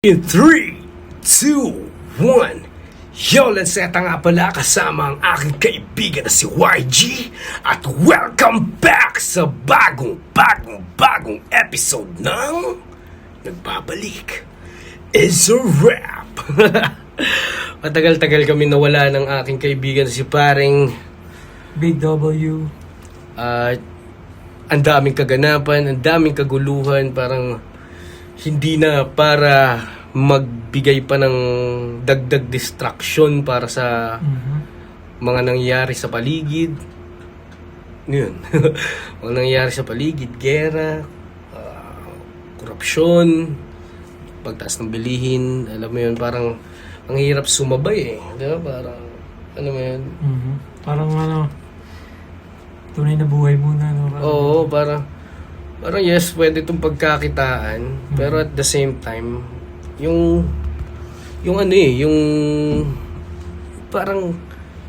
In 3, 2, 1. Yo, Lanseta nga pala kasama ang aking kaibigan na si YG. At welcome back sa bagong episode ng Nagbabalik is a Rap. Matagal-tagal kami nawala ng aking kaibigan na si paring Big W. Ang daming kaganapan, ang daming kaguluhan, parang hindi na para magbigay pa ng dagdag distraction para sa mga nangyayari sa paligid. Yun. Mga nangyayari sa paligid, gera, korupsyon, pagtaas ng bilihin, alam mo yun, parang ang hirap sumabay eh. Di ba? Parang, ano mo yun? Parang tunay na buhay muna. No? Oo, parang yes, pwede itong pagkakitaan, pero at the same time, yung parang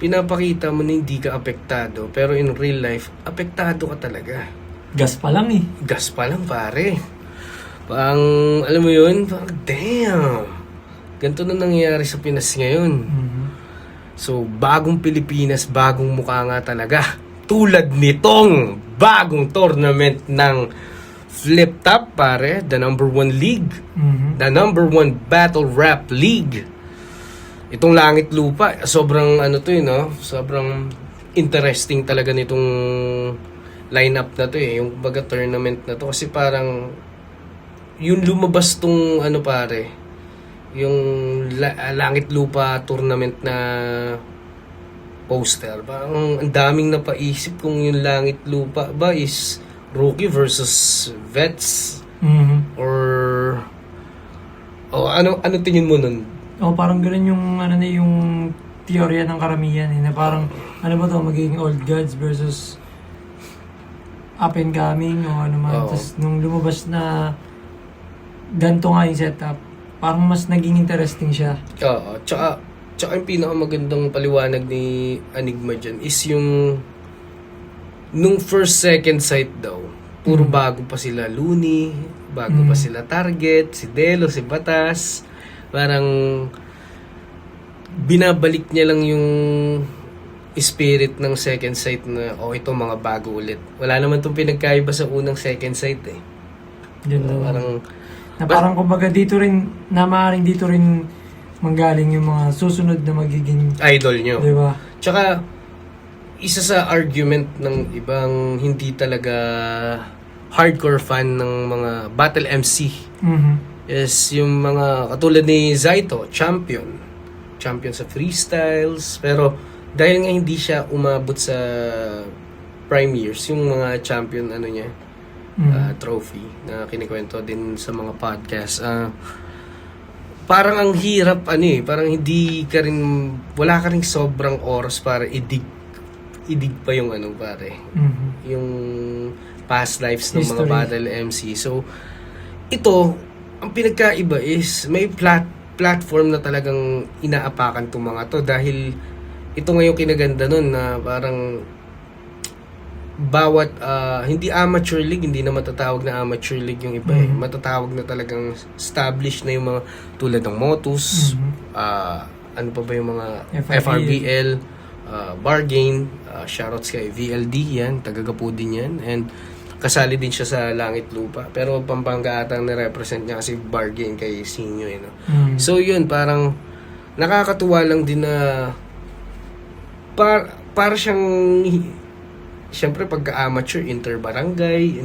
pinapakita mo na hindi ka apektado, pero in real life, apektado ka talaga. Gas pa lang eh. Gas pa lang, pare. Parang, alam mo yun, parang, damn. Ganito na nangyayari sa Pinas ngayon. So, bagong Pilipinas, bagong mukha nga talaga. Tulad nitong bagong tournament ng Flip Top, pare, the number 1 league, the number 1 battle rap league. Itong Langit Lupa, sobrang sobrang interesting talaga nitong lineup na to eh, yung baga tournament na to, kasi parang yung lumabas tong yung Langit Lupa tournament na poster. Parang ang daming napaisip kung yung Langit Lupa ba is rookie versus vets or ano tingin mo nun? Parang ganoon yung yung teorya ng karamihan eh, na parang magiging old gods versus up and coming o ano man. Tapos nung lumabas na ganito nga yung setup, parang mas naging interesting siya. Oo, tsaka yung pinakamagandang paliwanag ni Enigma dyan is yung nung first second sight daw, puro bago pa sila Looney, bago pa sila Target, si Delo, si Batas. Parang binabalik niya lang yung spirit ng second sight na ito mga bago ulit. Wala naman itong pinagkaiba sa unang second sight eh. Parang kumbaga dito rin, na maaaring dito rin manggaling yung mga susunod na magiging idol nyo. Diba? Tsaka, isa sa argument ng ibang hindi talaga hardcore fan ng mga battle MC is yung mga katulad ni Zaito, champion sa freestyles, pero dahil nga hindi siya umabot sa prime years, yung mga champion trophy na kinikwento din sa mga podcast, parang ang hirap parang hindi ka rin, wala ka rin sobrang oras para idig pa yung yung past lives ng mga battle MC. So ito, ang pinagkaiba is may platform na talagang inaapakan tong mga to, dahil ito ngayong kinaganda nun na parang bawat hindi amateur league, hindi na matatawag na amateur league yung iba matatawag na talagang established na yung mga tulad ng Motus, ano pa ba yung mga FRBL, Bargain, shoutouts kay VLD, yan, tagagapo din yan, and kasali din siya sa Langit Lupa, pero Pampanga atang na-represent niya kasi Bargain kay Sinyo So yun, parang nakakatuwa lang din na para siyang siyempre pagka-amateur, inter-barangay,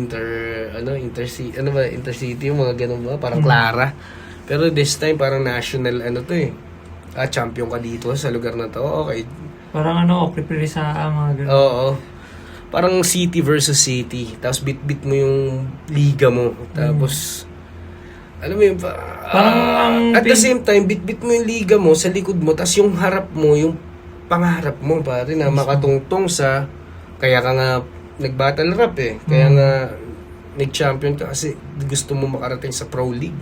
intercity, yung mga ganun ba? Parang Clara. Pero this time, parang national, champion ka dito sa lugar na to. Okay. Parang prepare sa mga ganun. Oo. Parang city versus city. Tapos bit-bit mo yung liga mo. Tapos, alam mo yun, at the same time, bit-bit mo yung liga mo sa likod mo, tapos yung harap mo, yung pangarap mo, pare, na makatungtong sa kaya ka nga nag-battle rap eh. Kaya nga nag-champion ka kasi gusto mo makarating sa Pro League.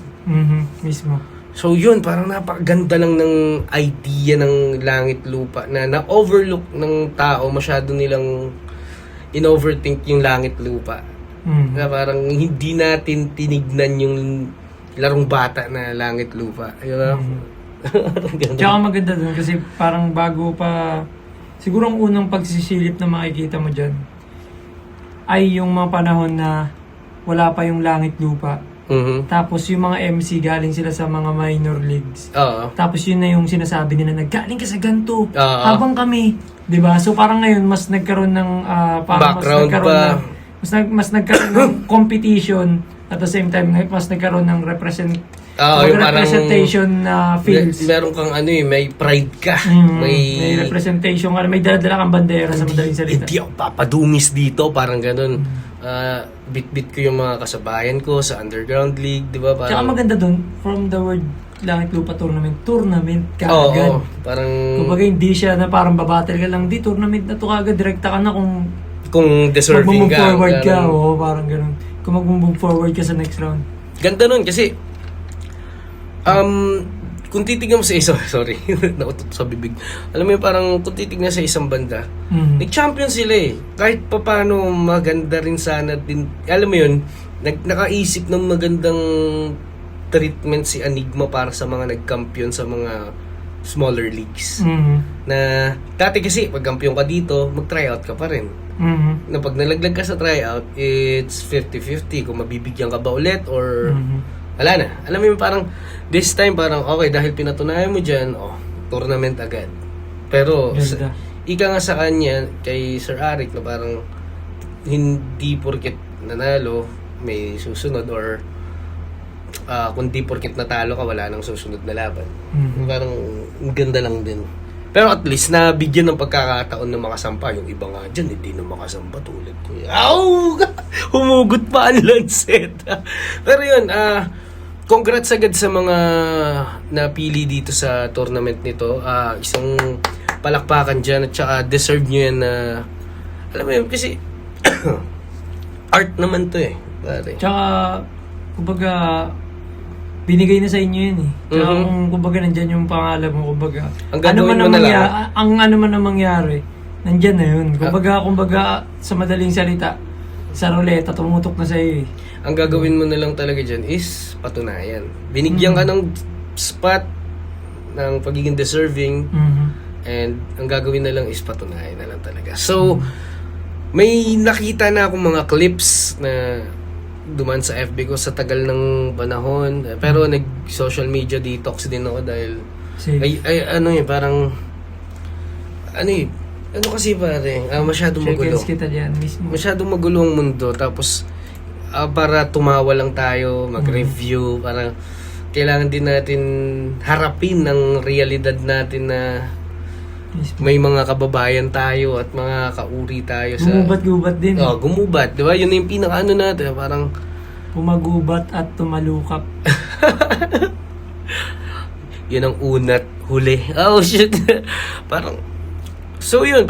Mismo. So yun, parang napakaganda lang ng idea ng Langit Lupa na na-overlook ng tao. Masyado nilang in-overthink yung Langit Lupa. Na parang hindi natin tinignan yung larong bata na langit lupa. Tsaka maganda dun kasi parang bago pa, siguro ang unang pagsisilip na makikita mo dyan ay yung mga panahon na wala pa yung langit lupa. Mhm. Tapos yung mga MC galing sila sa mga minor leagues. Oo. Tapos yun na yung sinasabi nila, naggaling ka sa ganito, Oo. habang kami, 'di ba? So parang ngayon mas nagkaroon ng parang Background pa. mas nagkaroon ng competition at the same time mas nagkaroon ng Yung parang representation na feels. meron kang may pride ka. May representation ka, may dala-dala kang bandera sa madaling salita. Hindi ako papadungis dito, parang ganun. Bit-bit ko yung mga kasabayan ko sa underground league, di ba? Tsaka maganda dun, from the word Langit Lupa tournament ka Oo, agad. parang Kumbaga hindi siya na parang babattle ka lang, di tournament na to kagad, direkta ka na kung deserving mag-move ka. forward ka, ganun. oo, parang ganun. Kung mag-move forward ka sa next round. Ganda nun kasi kung titignan mo sa isang sorry, nautot sa bibig. Alam mo yung parang kung titignan sa isang banda, nag-champion sila eh. Kahit papaano maganda rin sana din. Alam mo yun, nakaisip ng magandang treatment si Enigma para sa mga nag-champion sa mga smaller leagues. Na dati kasi pag kampiyon ka dito, mag-tryout ka pa rin. Na pag nalaglag ka sa tryout, it's 50-50 kung mabibigyan ka ba ulit or wala na. Alam mo yung parang this time parang okay dahil pinatunayan mo dyan, tournament agad. Pero ika nga sa kanya kay Sir Arik na parang hindi porket nanalo may susunod or kundi porket natalo ka wala nang susunod na laban. Parang ganda lang din. Pero at least nabigyan ng pagkakataon na makasampa. Yung iba nga dyan, hindi na makasampa tulad ko. Ow! Humugot pa ang Lancet. Pero yun, congrats agad sa mga napili dito sa tournament nito. Isang palakpakan dyan at saka deserve nyo yan na alam mo yun, kasi art naman to eh. Pare. Tsaka, kumbaga, binigay na sa inyo yun eh. Tsaka kumbaga nandyan yung pangalan mo, kumbaga. Ang gagawin mo na lang. Ang ano man ang mangyari, nandyan na yun. Kumbaga, sa madaling salita, sa ruleta, tumutok na sa iyo eh. Ang gagawin mo na lang talaga dyan is patunayan. Binigyan ka ng spot ng pagiging deserving and ang gagawin na lang is patunayan na lang talaga. So, may nakita na akong mga clips na duman sa FB ko sa tagal ng panahon. Pero nag-social media detox din ako dahil parang ano kasi pare, masyadong magulo. Kita diyan mismo. Masyadong magulo ang mundo. Tapos, para tumawa lang tayo, mag-review, para kailangan din natin harapin ang realidad natin na may mga kababayan tayo at mga kauri tayo sa... Gumubat-gubat din. Gumubat. Di ba? Yun na yung pinaka-ano natin. Parang... Pumagubat at tumalukap. Yun ang unat huli. Oh, shit. Parang... So, yun.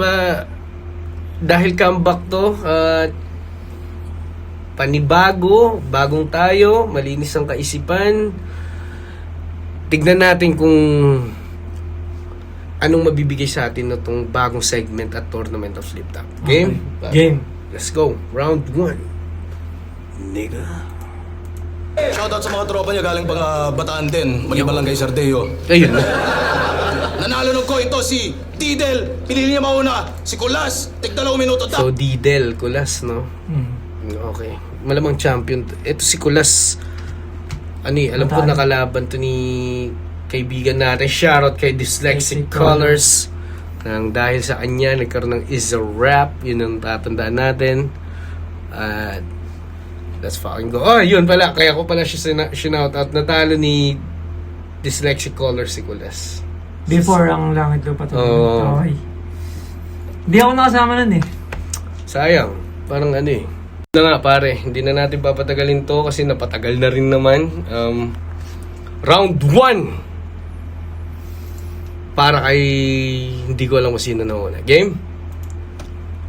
Dahil comeback to, panibago, bagong tayo, malinis ang kaisipan. Tignan natin kung anong mabibigay sa atin na itong bagong segment at Tournament of Slip Top. Game? Okay. Game. Let's go. Round 1. Nigga. Shoutout sa mga tropa niya galing pang Bataan din. Maliban lang kay Sardeo. Ayun na. Nanalo ng ko ito si Didel. Pinili niya mauna. Si Kulas. Tig 2 minuto. So, Didel, Kulas, no? Okay. Malamang champion. Ito si Kulas. Alam ko nakalaban to ni kaibigan natin. Shoutout kay Dyslexic Colors. Nang dahil sa kanya, nagkaroon ng Is a Rap. Yun ang tatandaan natin. Let's fucking go. Yun pala. Kaya ko pala siya shoutout. Natalo ni Dyslexic Colors si Kulas. Before ang Langit Lupa to. Okay. Hindi ako nakasama nun eh. Sayang. Parang na nga pare, hindi na natin papatagalin to kasi napatagal na rin naman. Round 1. Para kay hindi ko alam kung sino na una. Game?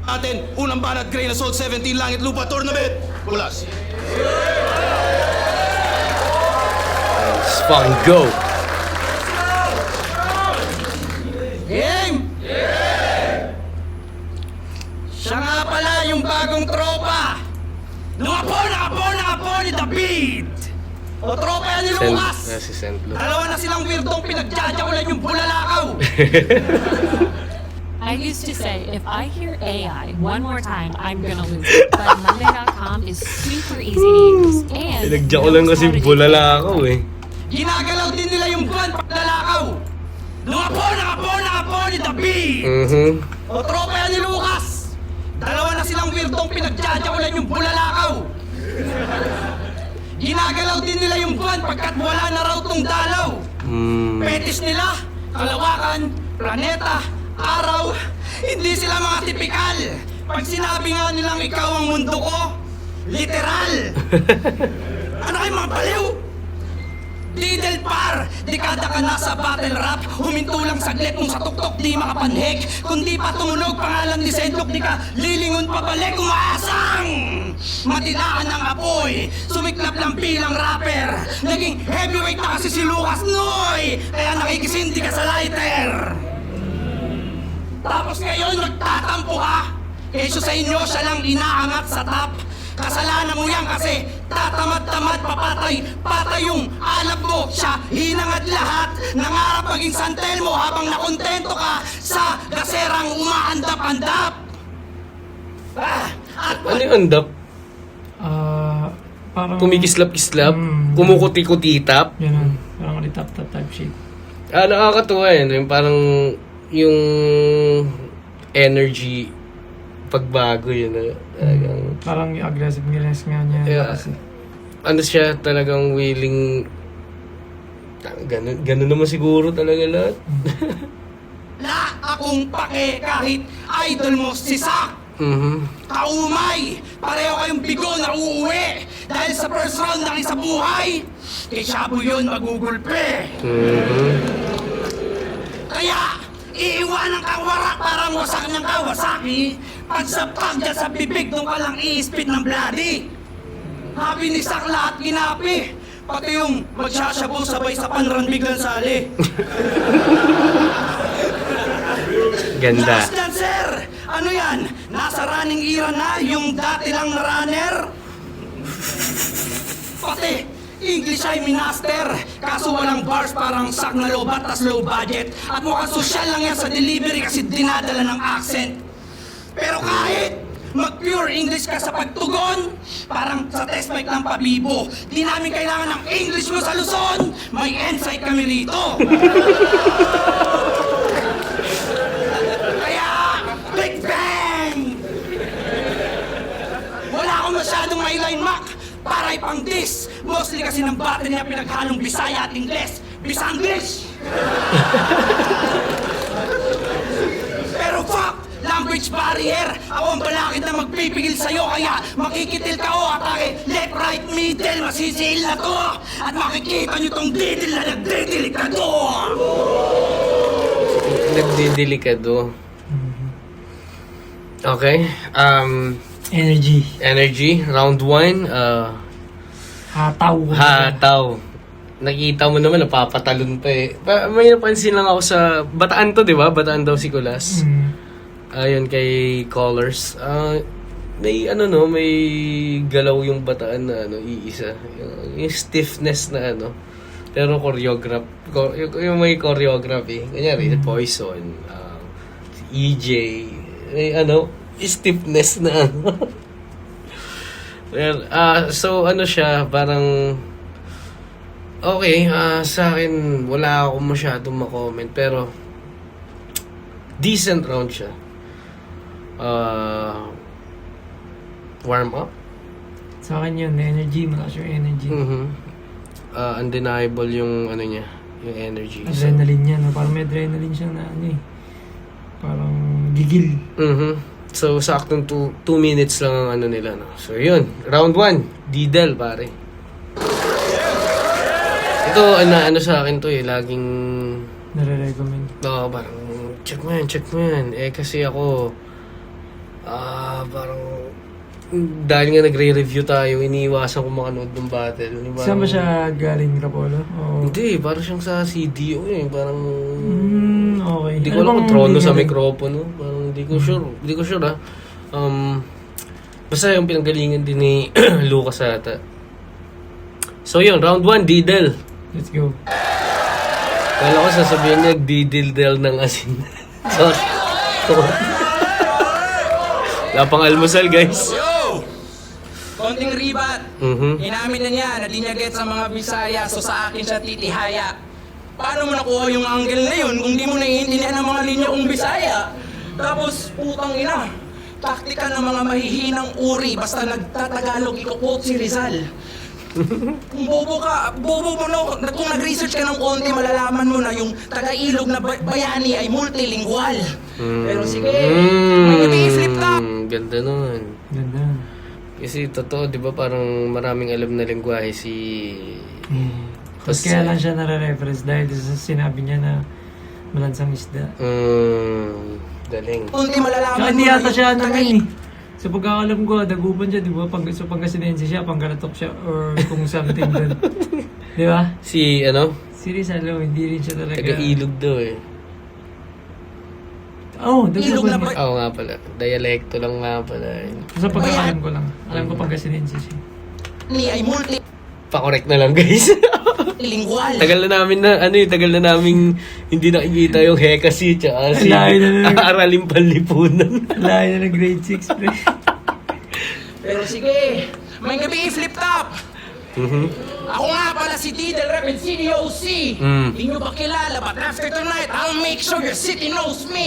Atin, unang banat, Grain Assault 17, Langit Lupa Tournament. Kulas. Let's fucking go. Game! Siya nga pala yung bagong tropa. Nung apo ni The Beat. O tropa yan ni Lucas! Si Sentlo. Dalawa na silang weirdong pinagjajakulan yung bulalakaw! I used to say, if I hear AI one more time, I'm gonna lose it. But Monday.com is super easy to use. And Pinagjakulan kasi knows how to bulala ako eh. Ginagalaw din nila yung buwan paglalakaw! Nangapo ni David! O tropa yan ni Lucas! Dalawa na silang weirdong pinagjajakulan yung bulalakaw! Ginagalaw din nila yung buwan pagkat wala na raw tong dalaw! Petis nila, kalawakan, planeta, araw, hindi sila mga tipikal! Pag sinabi nga nilang ikaw ang mundo ko, literal! Ano kayo mga baliw? Didel par, dekada ka na sa battle rap. Huminto lang saglit mong sa tuktok di makapanhik. Kundi pa tumunog pangalan ni Sendok, di ka lilingon pabalik umaasang. Matilaan ng apoy, sumiklap lang bilang rapper. Naging heavyweight na kasi si Lucas Noy, kaya nakikisindi ka sa lighter. Tapos ngayon nagtatampo ka, keso sa inyo siya lang inaangat sa top. Kasalanan mo yan kasi tatamad-tamad patay yung alap mo. Siya hinangad lahat, nangarap maging santel mo habang nakontento ka sa gaserang umaandap-andap. At Ano yung andap? Parang... Kumikislap-kislap? Kumukuti-kutitap? Ganun. Parang litap-tap type shit. Nakakatuwa yun. Yung parang yung energy pagbago yun. Parang yung aggressiveness nga niya. Yeah. Kasi, Ano siya talagang willing. Ganun naman siguro talaga lahat. la akong pake kahit idol mo si Sak. Kaumay! Pareho kayong bigo na uuwi dahil sa first round ng isa buhay. Kay Shabu yun magugulpe. Kaya, iiwanan kang warak parang wasak ng Kawasaki. Pagsapag dyan sa bibig nung palang i-spit ng bloody. Habi ni Sak lahat ginapi. Pati yung magsasyabu sabay sa panran biglang sali. Ganda. Last dyan, sir! Ano yan? Nasa running era na yung dati lang na runner? Pati, English ay minaster. Kaso walang bars parang sak na lobat tas low budget. At mukhang social lang yan sa delivery kasi dinadala ng accent. Pero kahit mag-pure English ka sa pagtugon, parang sa test mic ng pabibo. Di namin kailangan ng English mo sa Luzon. May insight kami rito. Kaya, Big Bang! Wala akong masyadong may line mac para ipang diss. Mostly kasi ng battle niya pinaghalong Bisaya at Ingles. Bisanglish! Pero fuck! Language barrier! Ako ang balakid na magpipigil sa'yo kaya makikitil ka o atake left, right, middle, masisiil na to! At makikita nyo tong didil na nagdidelikado! Nagdidelikado. Okay. energy. Round 1. Hataw. Hataw. Nakita mo naman, napapatalon pa eh. May napansin lang ako sa Bataan to, di ba? Bataan daw si Kulas. Ayun kay Colors. May may galaw yung Bataan na iisa. Yung stiffness na pero yung may choreography. Kanyari, Poison, si EJ, may stiffness na Well, so siya, parang okay, sa akin wala akong masyadong ma-comment pero decent round siya. Warm up. Sa akin yun, energy. Malakas yung energy. Undeniable yung niya, yung energy. Adrenaline niya, no? Parang may adrenaline siya na parang gigil. So, saktong 2 minutes lang ang nila, no? So, yun. Round 1. Didel, pare. Ito, sa akin to laging Nare-recommend. parang, check mo yan. Kasi ako, parang, dahil nga nagre-review tayo, iniiwasan ko makanood ng battle. Saan ba siya galing, Rapolo? Hindi, parang siyang sa CDO parang... Okay. Hindi ko alam kung trono sa mikropono. Parang hindi ko sure Basta yung pinanggalingan din ni Lucas ata. So yun, round 1, Didel. Let's go. Kala ko sasabihin niya, didildel ng asin. Sorry. Wala pang almusal, guys. Yo! Konting ribat. Inamin na niya na di niya get sa mga Bisaya, so sa akin siya titihaya. Paano mo nakuha yung angle na yun kung di mo naiintindihan ang mga linya kong Bisaya? Tapos, putang ina, taktika ng mga mahihinang uri basta nagtatagalog iko-quote si Rizal. Kung bobo ka, bobo mo no, kung nag-research ka ng konti, malalaman mo na yung taga-ilog na bayani ay multilingual. Pero sige, may gabi i-flip top. Ganda nun. Ganda. Kasi totoo, di ba parang maraming alam na lengguwahe si... Tapos kaya lang siya nare-reference dahil sa sinabi niya na malansang isda. Galing. Konti malalaman Kaya mo hindi na yata yung siya naman eh. Sa pagkakalam ko, dagupan siya, di ba? Sa Pangasinense siya, Panggalatok siya, or kung something doon. Di ba? Si, ano? Si Rizal, hindi rin siya talaga. Taga-ilog daw eh. Oo, Ilog na dagupan niya. Oo nga pala. Dialekto lang nga pala. Sa pagkakalam ko lang. Alam ko Pangasinense siya. ni ay Pa-correct na lang, guys. multilingual. Tagal na namin na, tagal na namin hindi nakikita yung Hekasi tsaka si Layo na nun. Araling Panlipunan. Layo na ng grade 6, pre. Pero sige, may gabi i-flip top. Ako nga pala si Didel Rep City OC. Hindi nyo ba kilala, but after tonight, I'll make sure your city knows me.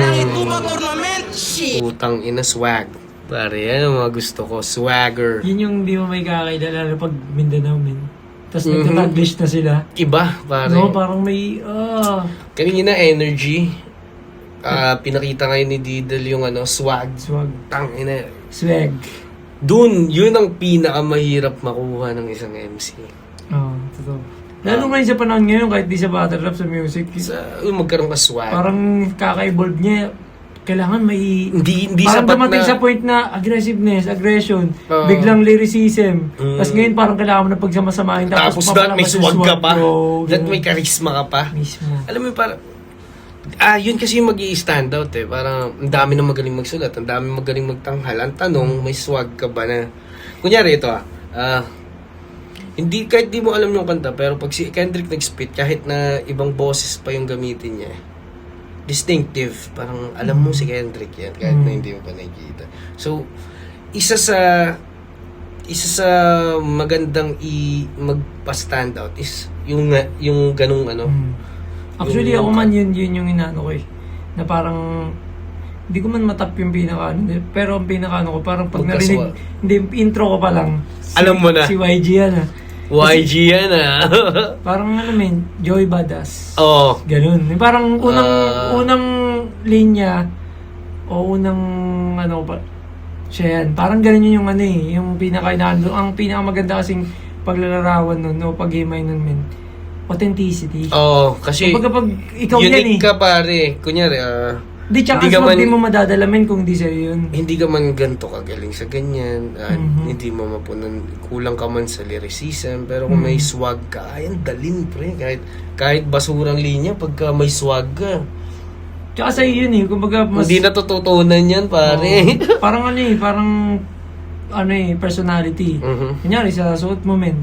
Langit Tuba Tournament, shit. Putang ina, swag. Pare, yan ang mga gusto ko. Swagger. Yun yung di mo may kakaida, lalo pag Mindanao, men. Tapos nagtataglish na sila. Iba, pare. No, parang may, Kanina energy. Pinakita ngayon ni Didel yung swag. swag. Tang ina. Swag. Dun, yun ang pinakamahirap makuha ng isang MC. Oo, totoo. Lalo ngayon sa panahon ngayon, kahit di sa battle rap, sa music, Yung magkaroon ka swag. parang kaka-evolve niya. Kailangan may... Hindi parang sapat dumating na... sa point na aggressiveness, aggression, Oo. biglang lyricism. Tapos ngayon parang kailangan mo na pagsamasamahin. Tapos that may mapalabas yung swag ka pa. bro. That Ganun. may charisma ka pa. Mismo. Alam mo, parang... yun kasi yung mag-i-stand out eh. Parang ang dami na magaling magsulat, ang dami magaling magtanghal. Ang tanong, may swag ka ba na... Kunyari ito hindi, kahit di mo alam yung kanta, pero pag si Kendrick nag-spit, kahit na ibang boses pa yung gamitin niya, distinctive. Parang alam mo si Kendrick yan, kahit na hindi mo pa nakikita. So, isa sa magandang magpa-stand out is yung ganung Actually, yung- ako man yun yung inaano ko eh. Na parang, hindi ko man matap yung pinaka pero ang pinaka ko, parang pag Magkaswa. narinig, hindi, intro ko pa lang. Alam mo na. Si YG yan YG yan Parang Joey Badass. Oh. Ganun. Yung parang unang linya, o unang siya yan. Parang ganun yung yung ang pinakamaganda kasing paglalarawan nun, o paghimay nun, men. Authenticity. Oh, kasi Kapag ikaw yan unique ka pare. Kunyari, Di, tsaka Hindi ka man- di mo madadalamin kung di sa'yo yun. hindi ka man ganito kagaling sa ganyan, hindi mo mapunan, kulang ka man sa lyricism, pero kung may swag ka, ayan, dalin pre, kahit basurang linya, pagka may swag ka, Tsaka sa'yo yun kumbaga mas... hindi natututunan yan pare. parang personality. Kunyari sa suot mo, men.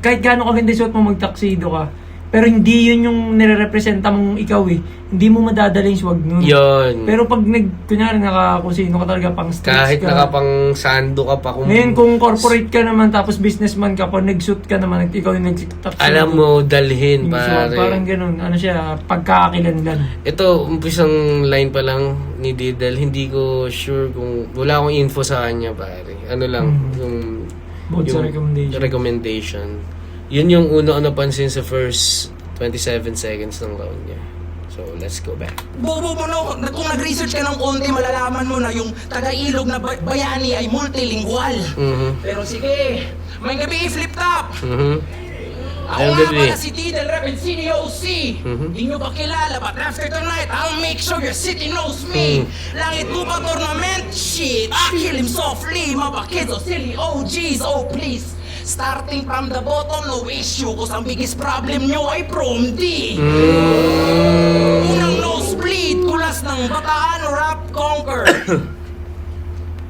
Kahit gaano kaganda yung suot mo, magtaksido ka. Pero hindi yun yung nire-representa mong ikaw Hindi mo madadala yung swag nun. Yun. Pero pag kunyari kung sino ka talaga, pang streets Kahit ka. nakapang sando ka pa, Ngayon kung corporate ka naman, tapos businessman ka, pag nag-suit ka naman, ikaw yung nag-tuxedo. alam mo dalhin Yung swag, pare. parang ganun. Siya, pagkakakilanlan. Ito, umpisang line pa lang ni Didel, hindi ko sure kung wala akong info sa kanya pare. Ano lang, yung Bukod sa recommendation. recommendation. Yun yung una ko napansin sa first 27 seconds ng round niya. So, let's go back. Bobo mo no, kung nag-research ka ng konti, malalaman mo na yung taga-ilog na bayani ay multilingual. Pero sige, may gabi i-flip top. Ako Ayun, nga gabi. pala si Didel Rep City OC. Hindi nyo ba kilala, but after tonight, I'll make sure your city knows me. Langit Tuba Tournament, shit. I kill him softly, mga kids o silly OGs, oh please. Starting from the bottom, no issue, cause ang biggest problem nyo ay prom D. Unang nosebleed, tulas ng Bataan Rap Conquer.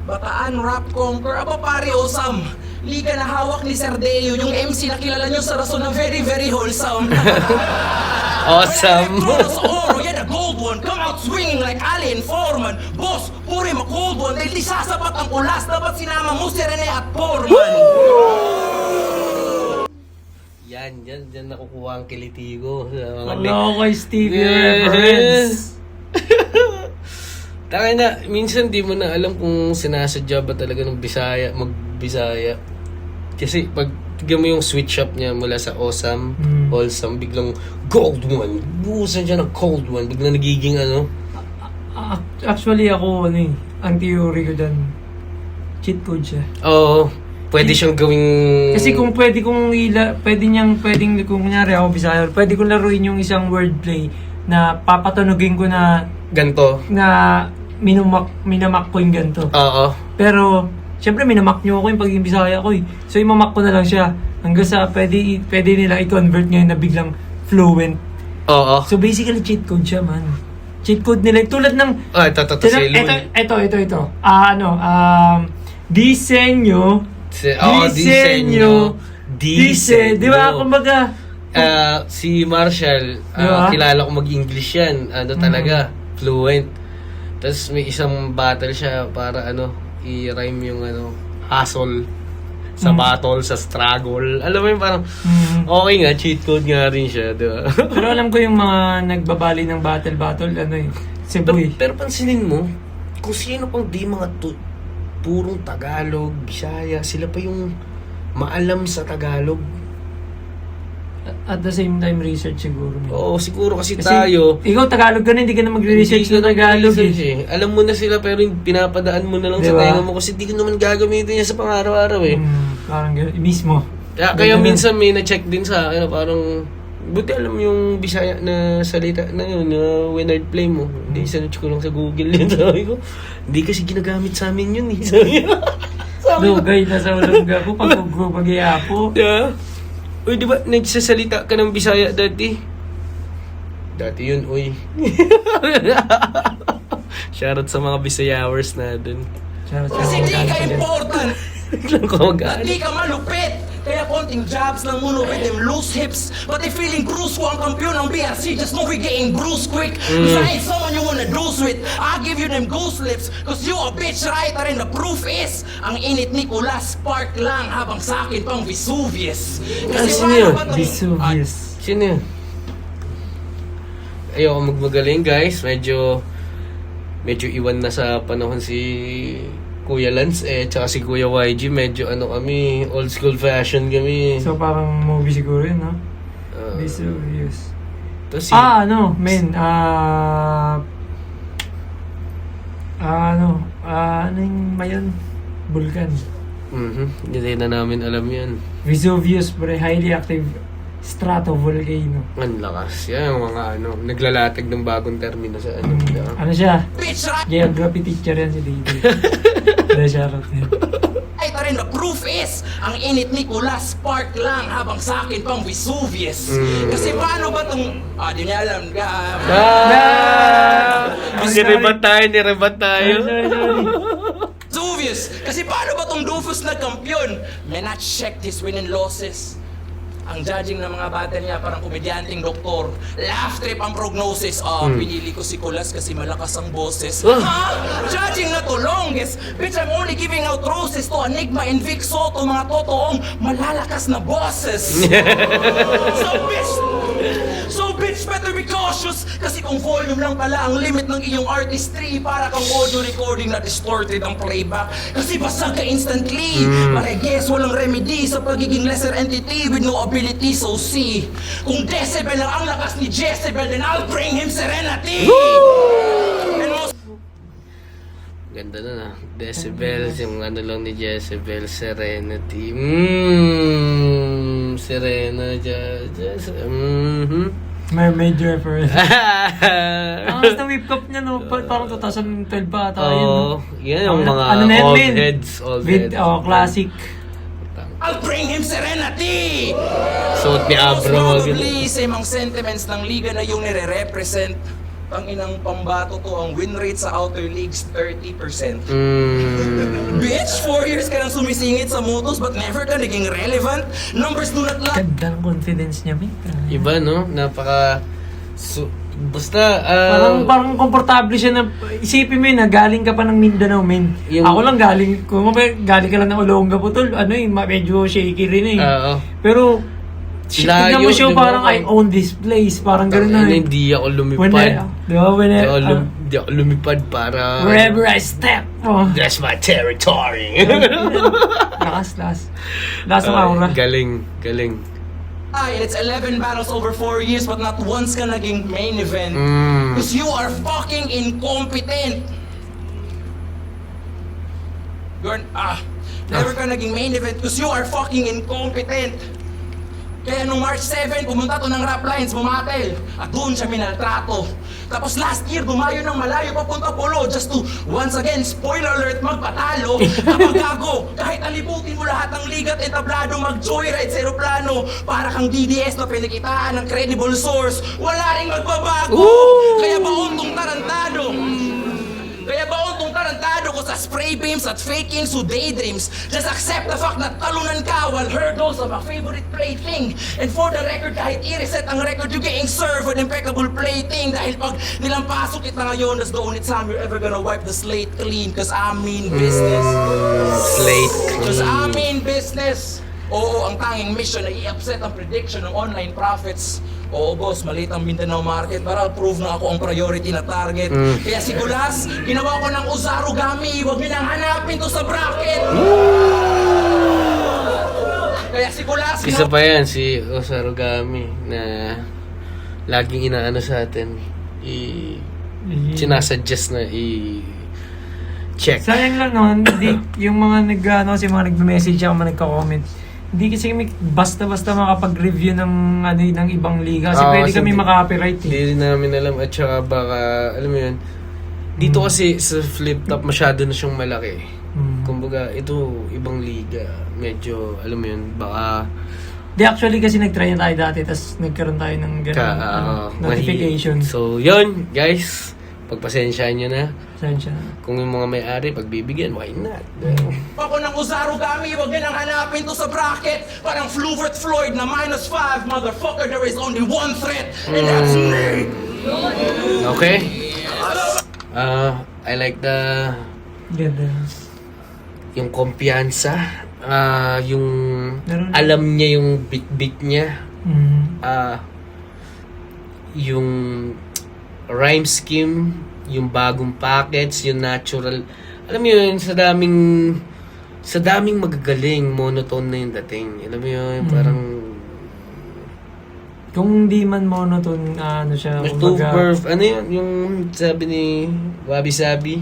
Bataan Rap Conquer. Aba pare, Osam. liga na hawak ni Sir Deo, yung MC na kilala nyo sa rason ng very, very wholesome. Awesome. Kronos Oro, yeah, the gold one, come out swinging like Ali and Foreman. Boss, puri mo cold one, dahil di sasapat ang ulas, dapat sinama mo si Rene at Foreman. Yan nakukuha ang kilitigo. Sa mga Hello kay Stevie Yes. reference. Taka na, minsan di mo na alam kung sinasadya ba talaga ng Bisaya, mag-Bisaya. Kasi pag tignan mo yung switch up niya mula sa awesome, wholesome, biglang gold one. Buhusan siya ng cold one. Biglang nagiging ano. Actually ako, ang theory ko dyan, cheat code siya. Oo. Pwede siyang gawing... Kasi kung pwedeng kung kunyari ako Bisaya, pwede kong laruin yung isang wordplay na papatunogin ko na ganto. minamak ko yung ganito. Oo. Pero, syempre minamak nyo ako yung pagiging Bisaya ko eh. So, imamak ko na lang siya. Hanggang sa pwede nila i-convert ngayon na biglang fluent. Oo. So, basically, cheat code siya, man. Cheat code nila. Tulad ng... Ito, disenyo. Di ba? Kumbaga, si Marshall, Diba? kilala ko mag-English yan. Talaga, fluent. Tapos may isang battle siya para i-rhyme yung hustle sa battle, sa struggle. Alam mo yung parang, okay nga, cheat code nga rin siya, di ba? pero alam ko yung mga nagbabali ng battle, Cebu eh. pero pansinin mo, kung sino pang di mga purong Tagalog, Bisaya, sila pa yung maalam sa Tagalog. At the same time, research siguro. Oo, siguro kasi tayo, Ikaw Tagalog ka na, hindi ka na mag-research hindi ng ka Tagalog nag-research eh. Alam mo na sila pero pinapadaan mo na lang sa Diba? tenga mo kasi di ko naman gagamitin niya sa pang-araw-araw eh. Parang mismo. Kaya minsan may na-check din sa akin parang buti alam yung Bisaya na salita na yun, na Winard Play mo. Hindi, sinerch ko lang sa Google yun. Sabi ko, hindi kasi ginagamit sa amin yun eh. Sabi ko, Dugay na sa ulog ako pag mag-iapo. yeah. Uy, di ba nagsasalita ka ng Bisaya dati? Dati yun, uy. Shoutout sa mga Bisayawers na dun. Kasi di ka important, Biglang ko mag-aano. di ka malupit. Kaya konting jabs lang muna with them loose hips. But they feeling bruised ko ang kampiyon ng BRC. Just know we getting bruised quick. Cause I ain't someone you wanna dose with. I'll give you them ghost lips. Cause you a bitch writer and the proof is ang init ni Nicolas spark lang habang sa akin pang Vesuvius. Kasi sino yun? paano ba tong- Vesuvius. Sino yun? Ayoko magmagaling guys. Medyo iwan na sa panahon si Kuya Lance tsaka si Kuya YG. Medyo kami, old school fashion kami. So parang movie siguro yun, no? Ah, Vesuvius. Tapos si... Ano yung mayon? Vulcan. Hindi na namin alam yan. Vesuvius, pre, highly active stratovolcano. Ang lakas. Yan yung mga naglalatag ng bagong termino sa Ano siya? bitch writer Geography teacher yan si David. Kaya shoutout niya. and the proof is ang init ni Nicolas spark lang habang sa akin pang Vesuvius. Kasi paano ba tong... di niya alam ka. Nirebat tayo. Sorry. Vesuvius! Kasi paano ba tong Dufus na kampiyon? May not checked his win and losses. Ang judging ng mga battle niya parang komedyanting doktor. Laugh trip ang prognosis. Pinili ko si Kulas kasi malakas ang boses. Judging na to longest. Bitch, I'm only giving out roses to Enigma and Vic Soto, mga totoong malalakas na bosses. So bitch, better be cautious. Kasi kung volume lang pala ang limit ng iyong artistry, para kang audio recording na distorted ang playback. Kasi basag ka instantly. Guess walang remedy sa pagiging lesser entity with no ability. So see, kung decibel lang ang lakas ni Jezebel, then I'll bring him serenity. And most Ganda na Decibels, yung lang ni Jezebel, Serenity. Serena, Mermaid reference. Ang mas na whip cup niya, no? Parang 2012 pa ata yun, no? Yan yung mga Ano na yan, old men? heads. With, classic. I'll bring him serenity. Suot ni Most Abro. probably, same ang sentiments ng liga na yung nire-represent. Tanginang pambato to, ang win rate sa outer leagues 30%. Bitch, 4 years ka nang sumisingit sa motos but never ka naging relevant. Numbers do not lie. Ganda ng confidence niya, mate. Iba, no? Napaka... basta, Parang komportable siya na isipin mo yun na galing ka pa ng Mindanao, men. Yung- Ako lang galing ka lang ng Olongapo, tol. Medyo shaky rin eh. Oo. Pero, Layo, tignan mo siya, diba? parang I own this place. Parang gano'n na eh. Hindi ako lumipad. Hindi ako lumipad para... wherever I step. Oh. That's my territory. Lakas. Lakas ng aura. Galing. And it's 11 battles over 4 years but not once ka naging main event. Because you are fucking incompetent. Never ka naging main event because you are fucking incompetent. Kaya nung March 7, pumunta to ng Rap Lines, bumatel. At doon siya minaltrato. Tapos last year, dumayo ng malayo papunta Polo just to, once again, spoiler alert, magpatalo. Kapag gago, kahit alibutin mo lahat ng liga at entablado, mag-joyride sa aeroplano. Para kang DDS na pinakitaan ng credible source. Wala ring magbabago. Kaya baon tong tarantado. Ko sa spray beams at fakings who daydreams. Just accept the fact na talunan ka while hurdles are my favorite plaything. And for the record, kahit i-reset ang record, you getting served with impeccable plating. Dahil pag nilampasok kita ngayon, that's the only time you're ever gonna wipe the slate clean. Cause I mean business. Slate. Cause I mean business. Oo, ang tanging mission na i-upset ang prediction ng online profits. Oo, boss, maliit ang Mindanao market para prove na ako ang priority na target. Kaya si Gulas, ginawa ko ng Uzarugami. Huwag niyo nang hanapin to sa bracket. Kaya si Gulas, Isa pa yan, si Osarugami na laging inaano sa atin. Sinasuggest na check. Sayang lang naman, yung mga nag-message ako, mga nagko-comment. Hindi kasi kami basta-basta makapag-review ng ng ibang liga kasi pwede kami maka-copyright eh. Hindi rin namin alam at saka baka, alam mo yun, dito kasi sa flip top masyado na siyang malaki. Kumbaga, ito ibang liga, medyo, alam mo yun, baka... Actually kasi nag-try na tayo dati tapos nagkaroon tayo ng notification. So, yun, guys, pagpasensyaan nyo na. Sensya. Kung yung mga may-ari, pagbibigyan, why not? ako ng Uzarugami, huwag niyo nang hanapin to sa bracket. Parang Fluvert Floyd na -5, motherfucker, there is only one threat, and that's me! Okay? I like the... Ganda. yung kumpiyansa, yung Meron- alam niya yung bit-bit niya, yung rhyme scheme, yung bagong packets, yung natural. Alam mo yun, sa daming magagaling, monotone na yung dating. Alam mo yun, parang Kung di man monotone, siya, kumbaga, ano yun, yung sabi ni Wabi Sabi?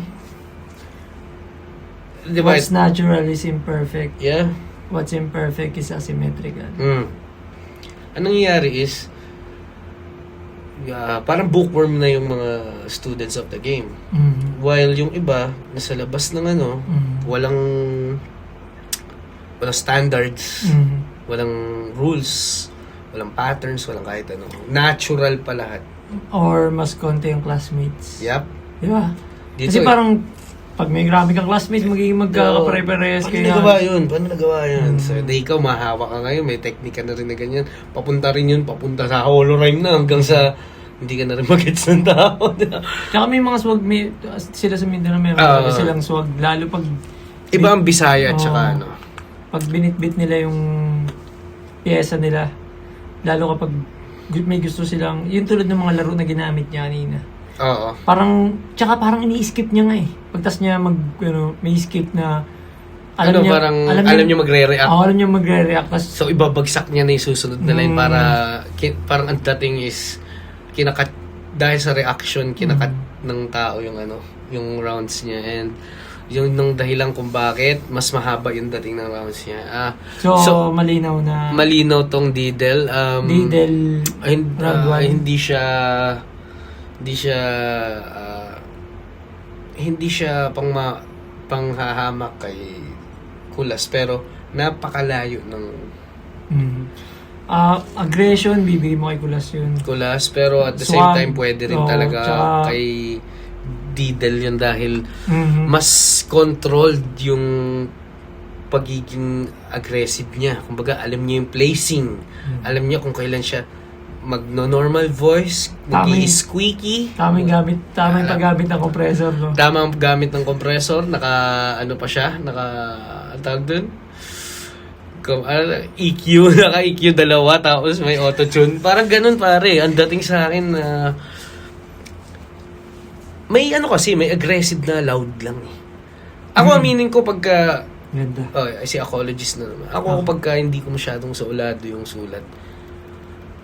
Diba? what's natural is imperfect. Yeah. What's imperfect is asymmetrical. Anong nangyayari is, parang bookworm na yung mga students of the game. While yung iba, nasa labas ng walang standards, walang rules, walang patterns, walang kahit ano. Natural pa lahat. Or mas konti yung classmates. Yep. Di ba? Dito Kasi parang, pag may grabe kang classmates, magiging magkakapare-parehas Paano nagawa yun? So, ikaw, mahawa ka ngayon, may technique ka na rin na ganyan. Papunta sa holorime na hanggang sa hindi ka na rin mag-gets ng tao. Tsaka may mga swag, sila sa Mindanao, may mga silang swag, lalo pag... Iba ang Bisaya at saka Pag binitbit nila yung pyesa nila, lalo kapag may gusto silang, yun tulad ng mga laro na ginamit niya kanina. Oo. Parang ini-skip niya nga eh. Pagtas niya may skip na alam niya magre-react. Alam niya magre-react. So, ibabagsak niya na yung susunod na line para, parang ang dating is, kinakat, dahil sa reaction, kinakat ng tao yung yung rounds niya. And, yun nung dahilan kung bakit, mas mahaba yung dating ng rounds niya. So, malinaw na... Malinaw tong Didel. Didel, hindi siya panghahamak kay Kulas, pero napakalayo ng Aggression, bibigay mo kay Kulas yun. Kulas, pero at the same Swag. time pwede rin Oo, talaga tsaka- kay Didel yun dahil Mhm. mas controlled yung pagiging aggressive niya. Kumbaga, alam niya yung placing. Alam niya kung kailan siya mag-normal voice, Tama squeaky. Tamang paggamit ng compressor, no? Tama ang gamit ng compressor, ano pa siya, ang tawag dun? EQ, naka-EQ dalawa, tapos may auto-tune. Parang ganun pare, ang dating sa akin na may may aggressive na loud lang eh. Ako aminin ko pagka, Ganda. psychologist na naman. Ako pagka hindi ko masyadong saulado yung sulat.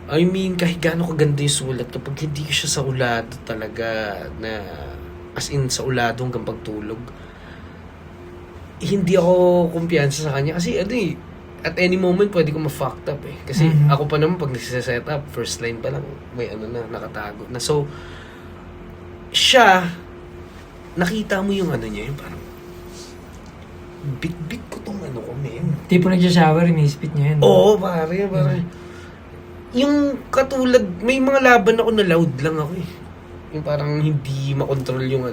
I mean, kahit gaano kaganda yung sulat, kapag hindi ko siya saulado talaga na, as in saulado hanggang pagtulog, hindi ako kumpiyansa sa kanya. Kasi at any moment pwede ko ma-fucked up eh. Kasi ako pa naman pag nagsiset up, first line pa lang, may nakatago na. So, siya, nakita mo yung niya, yung parang, bit-bit ko tong ko, men. Tipo nag-shower, inispit niya yun. Oo, pare. Yung katulad, may mga laban ako na loud lang ako eh. Yung parang hindi makontrol yung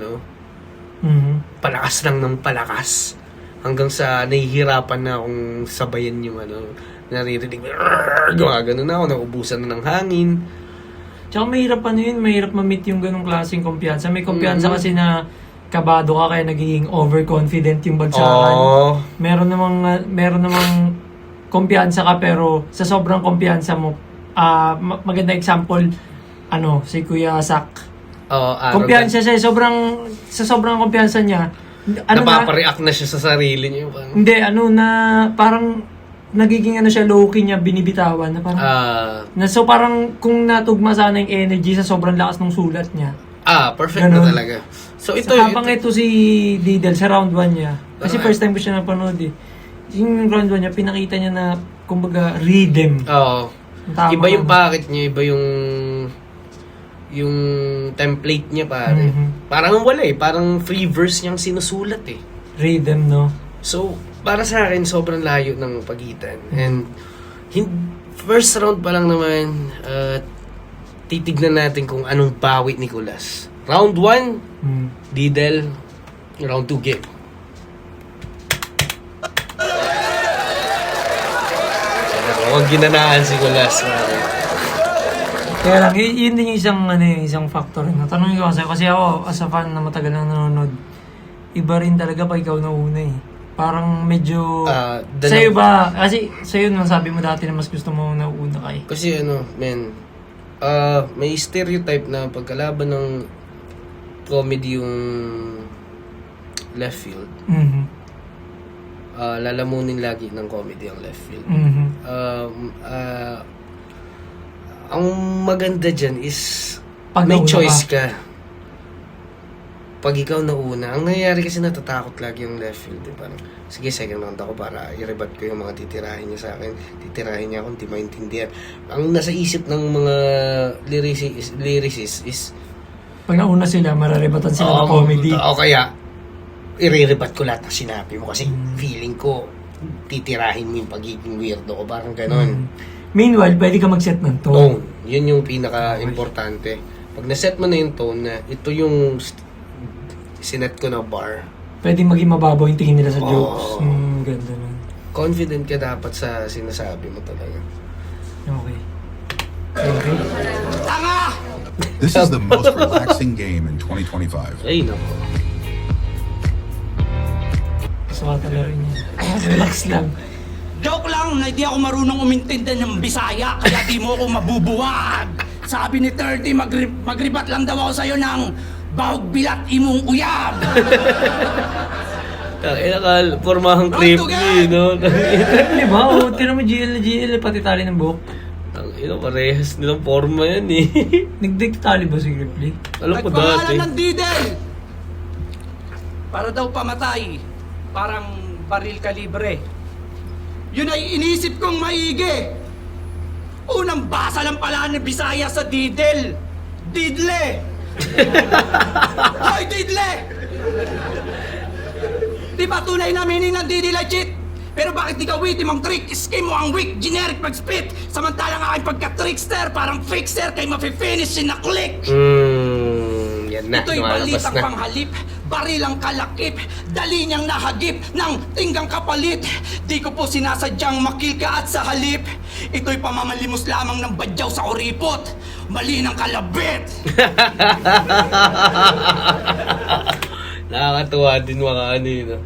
palakas lang ng palakas. Hanggang sa nahihirapan na akong sabayan yung naririnig. Gumagano na ako, naubusan na ng hangin. Tsaka mahirap mahirap ma-meet yung ganong klaseng kumpiyansa. May kumpiyansa kasi na kabado ka kaya nagiging overconfident yung bagsakan. Oo. Meron namang kumpiyansa ka pero sa sobrang kumpiyansa mo, maganda example, si Kuya Sak. Oo, Kumpiyansa siya, sa sobrang kumpiyansa niya, napapareact na siya sa sarili niya. Hindi, parang nagiging siya, low-key niya, binibitawan. Na parang, so parang kung natugma sana yung energy sa sobrang lakas ng sulat niya. Perfect Ganun. na talaga. So ito, Habang ito si Didel, sa round 1 niya, kasi first time ko siya napanood eh. Yung round 1 niya, pinakita niya na, kumbaga, rhythm. Oo. Tama Iba yung ka. packet niya, iba yung template niya pare. Parang wala eh, parang free verse niyang sinusulat eh. Rhythm, no? So, para sa akin, sobrang layo ng pagitan. And, first round pa lang naman, titignan natin kung anong bawi ni Kulas. Round 1, Didel. Round 2, game. Huwag ginanaan si Kulas. Kaya lang, yun din yung isang factor. Natanong ko kasi ako, as a fan na matagal nang nanonood, iba rin talaga pag ikaw nauna eh. Parang medyo... sa'yo ba? Kasi sa'yo nung sabi mo dati na mas gusto mo nauna ka eh. Kasi may stereotype na pagkalaban ng comedy yung left field. Lalamunin lagi ng comedy ang left field. Ang maganda dyan is Pag may nauna choice ka. Pag ikaw nauna, ang nangyayari kasi natatakot lagi yung left field. Eh. Parang, sige, second round ako para i-rebut ko yung mga titirahin niya sa akin. Titirahin niya ako, hindi maintindihan. Ang nasa isip ng mga lyricists is Pag nauna sila, mararebatan sila ng comedy. O kaya, i-rebat ko lahat ng sinabi mo kasi feeling ko titirahin mo yung pagiging weirdo ko. Parang ganon. Meanwhile, pwede ka mag-set ng tone. Tone. Yun yung pinaka-importante. Pag naset mo na yung tone na ito yung sinet ko na bar, Pwede maging mababaw yung tingin nila sa jokes. Ganda nun. confident ka dapat sa sinasabi mo talaga. Okay. Okay. Tanga! This is the most relaxing game in 2025. Ay, nako. Gusto ka talaro niya. Relax lang. Joke lang na hindi ako marunong umintindi ng Bisaya kaya di mo ako mabubuwag. Sabi ni 30, magribat lang daw ako sa'yo ng bahog bilat imong uyab. Formahang creepy, no? Di ba? O, tira mo GL, pati tali ng buhok. Parehas nilang forma yan eh. Nagdig tali ba si Ripley? Alam ko dati. Nagpangalan ng Didel. Para daw pamatay. Parang baril kalibre. Yun ay inisip kong maigi. Unang basa lang pala ng Bisaya sa Didel. Didle! Hoy, Didle! Di ba tunay na meaning ng Didil ay cheat? Pero bakit di ka witty mang trick? Scheme mo ang weak, generic pag-spit. Samantalang aking pagka-trickster, parang fixer, kay mafe-finish na click. Yan na, Ito'y lumalabas balitang na. panghalip, barilang kalakip, dali niyang nahagip ng tinggang kapalit. Di ko po sinasadyang makilka at sa halip. Ito'y pamamalimos lamang ng badyaw sa kuripot. Mali ng kalabit. Nakakatuwa din mga ano yun.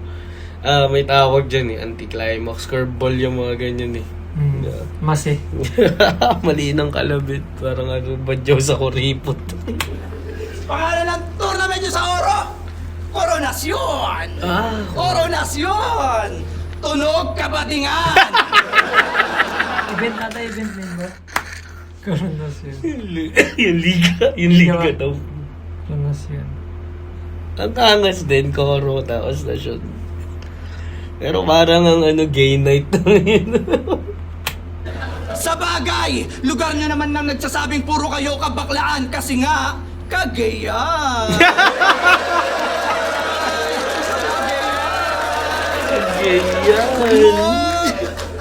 May tawag dyan anti-climax, curveball yung mga ganyan Yeah. Mas eh. Mali ng kalabit. Parang badyaw sa kuripot. Pangalan ng tournament niyo sa Oro? Koronasyon! Koronasyon! Tunog kabatingan! Event nata, event na yun ba? Koronasyon. Yung liga daw. Koronasyon. Ang angas din, Koro, tapos stasyon. Pero parang ang gay night yun. Sa bagay, lugar niyo naman nang nagsasabing puro kayo kabaklaan kasi nga, kagayan!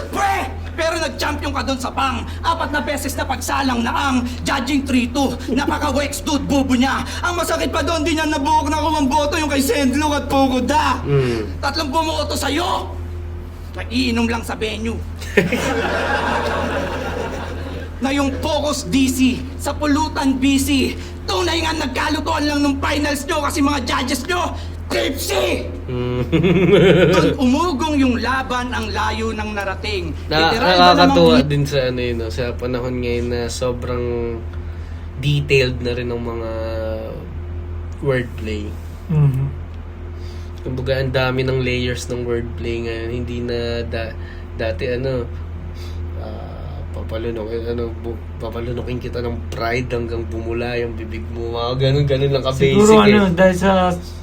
Pre! Pero nag-champion ka dun sa pang. 4 na beses na pagsalang na ang judging 3-2. Napaka-wex dude, bubo niya. Ang masakit pa doon, di niya nabuhok na kumamboto yung kay Sendlong at Pugoda. 3 bumoto sa'yo. Nag-iinom lang sa venue. Na yung Focus DC, sa pulutan busy. Tunay nga nagkalutuan lang ng finals nyo kasi mga judges nyo, tipsy! Doon umugong yung laban, ang layo ng narating. Literal ba Nakakatuwa namang din sa sa panahon ngayon na sobrang detailed na rin ng mga wordplay. Kumbaga ang dami ng layers ng wordplay ngayon, hindi na dati papalunukin kita ng pride hanggang bumula yung bibig mo. Mga ganun lang ka-basic. Siguro dahil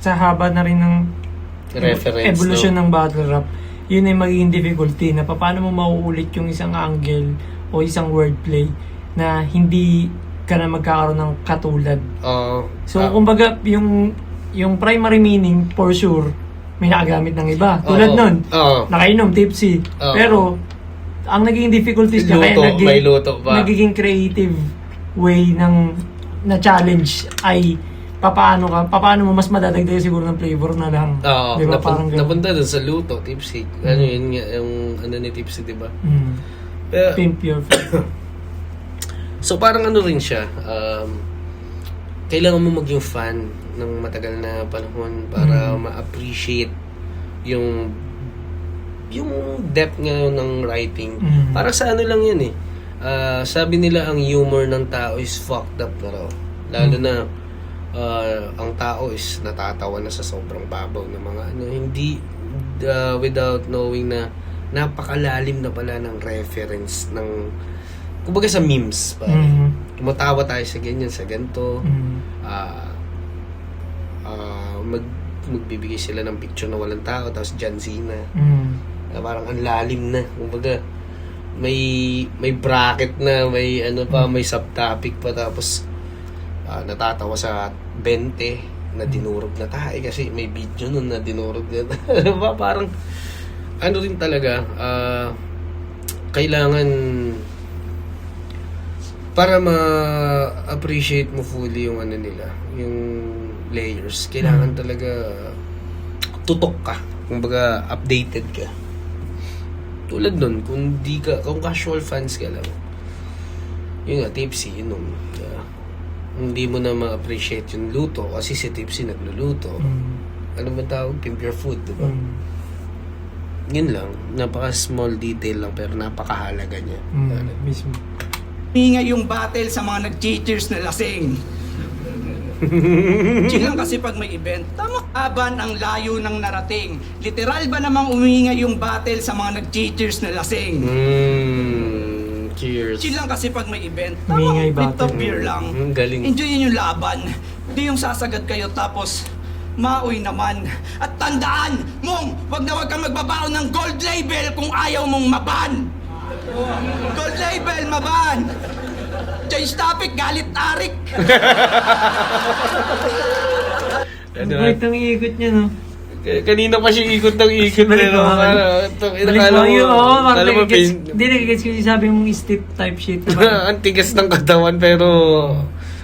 sa haba na rin ng reference, evolution ng battle rap, yun ay magiging difficulty na paano mo mauulit yung isang angle o isang wordplay na hindi ka na magkakaroon ng katulad. So kumbaga yung primary meaning for sure may nakagamit ng iba. Tulad nun, nakainom, tipsy. Pero ang naging difficulties niya kaya nagiging creative way na challenge ay paano mo mas madadagdag siguro ng flavor na lang. Di ba? Parang napunta dun sa luto, tipsy. Ano yun nga, yung ni tipsy, di ba? Pimp your food. So parang rin siya, kailangan mo maging fan ng matagal na panahon para ma-appreciate yung depth ngayon ng writing. Para sa lang yun sabi nila ang humor ng tao is fucked up na raw. Lalo na ang tao is natatawa na sa sobrang babaw ng mga hindi without knowing na napakalalim na pala ng reference ng kumbaga sa memes. Tumatawa tayo sa ganyan, sa ganito. Magbibigay sila ng picture na walang tao tapos John Cena. Parang ang lalim na. Kumbaga may bracket na, may may subtopic pa tapos natatawa sa 20 na dinurog na tayo kasi may video nun na dinurog na tayo. Parang rin talaga kailangan para ma-appreciate mo fully yung nila, yung layers. Kailangan talaga tutok ka. Kumbaga updated ka. Tulad nun, kung casual fans ka lang, yun nga, tipsy, hindi mo na ma-appreciate yung luto kasi si tipsy nagluluto. Ano ba tawag? Pimp your food, diba? Yun lang, napaka-small detail lang pero napakahalaga niya. Mismo. Ingay yung battle sa mga nag-cheaters na lasing. Chill lang kasi pag may event. Tama. Aban ang layo ng narating. Literal ba namang umingay yung battle sa mga nag-cheaters na lasing? Cheers. Chill lang kasi pag may event. Tama. Umingay Flip battle. top beer lang. Galing. Enjoyin yung laban. Di yung sasagad kayo tapos mauy naman. At tandaan mong wag na wag kang magbabaon ng gold label kung ayaw mong maban. Gold label, maban! Change topic, galit Arik! Ang bait ng ikot niya, no? Kanina pa siya ikot ng ikot. Balik Pero mo, balik mo yun, oo. Kala mo, Hindi nagigets ko yung sabi mong stiff type shit. ang tigas ng katawan pero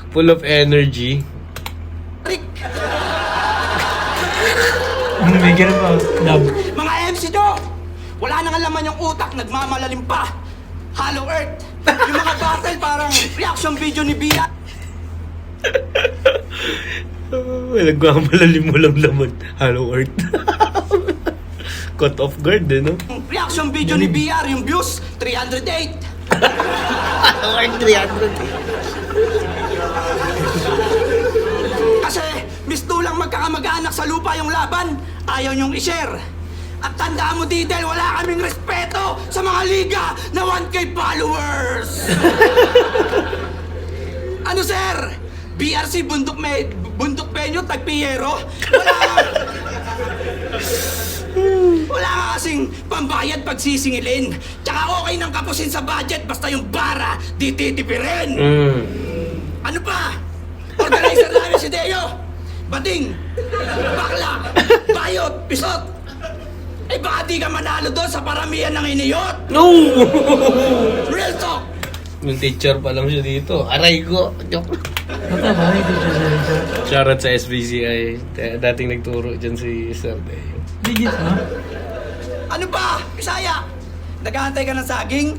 full of energy. May ganun pa. Love. Mga MC nyo, wala nang laman yung utak, nagmamalalim pa. Hollow Earth. Yung mga battle parang reaction video ni Bia. Nagmamalalim mo lang laman. Hello Earth. Caught off guard no? Reaction video ni BR, yung views, 308. Hello Earth 300. Kasi mistulang magkakamag-anak sa lupa yung laban, ayaw niyong i-share. At tandaan mo Didel, wala kaming respeto sa mga liga na 1K followers. Ano sir? BRC Bundok Penyo, Tagpiyero? Wala nga kasing pambayad pag sisingilin. Tsaka okay nang kapusin sa budget basta yung bara di titipirin. Ano pa? Organizer namin si Deo. Bading, bakla, bayot, pisot. Eh baka di ka manalo doon sa paramihan ng iniyot. No! Real talk. Yung teacher pa lang siya dito. Aray ko. Joke. Totoo ba? May teacher sa teacher? Shoutout sa SBCI. Dating nagturo dyan si Sir Deo. Legit, ha? Ano pa? Bisaya. Naghahantay ka ng saging?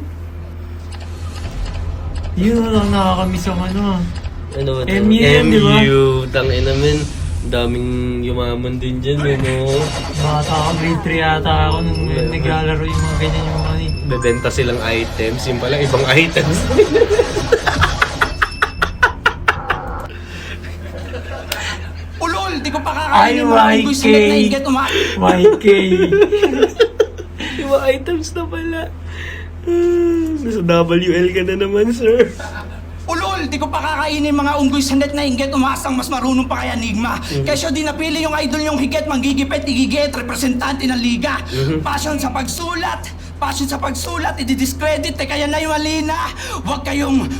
Yun lang nakakamiss ang ano. Ano ba ito? MU, di ba? MU. Tangin namin. Daming yumaman din dyan. Ano? Bata ako, grade 3 yata ako nung naglalaro yung mga ganyan yung mga ni. Bebenta silang items. Yung pala, ibang items. Ulol, di ko pa kakainin mga Ay, unggoy YK. sinet na inget YK. Yung mga items na pala. Nasa WL ka na naman, sir. Ulol, di ko pa kakainin mga unggoy sinet na inget umasang mas marunong pa kay Enigma. Kesyo di napili yung idol yung higit, manggigipit, igigit, representante ng liga. Passion sa pagsulat, i-discredit, teka yan na yung alina. Huwag kayong,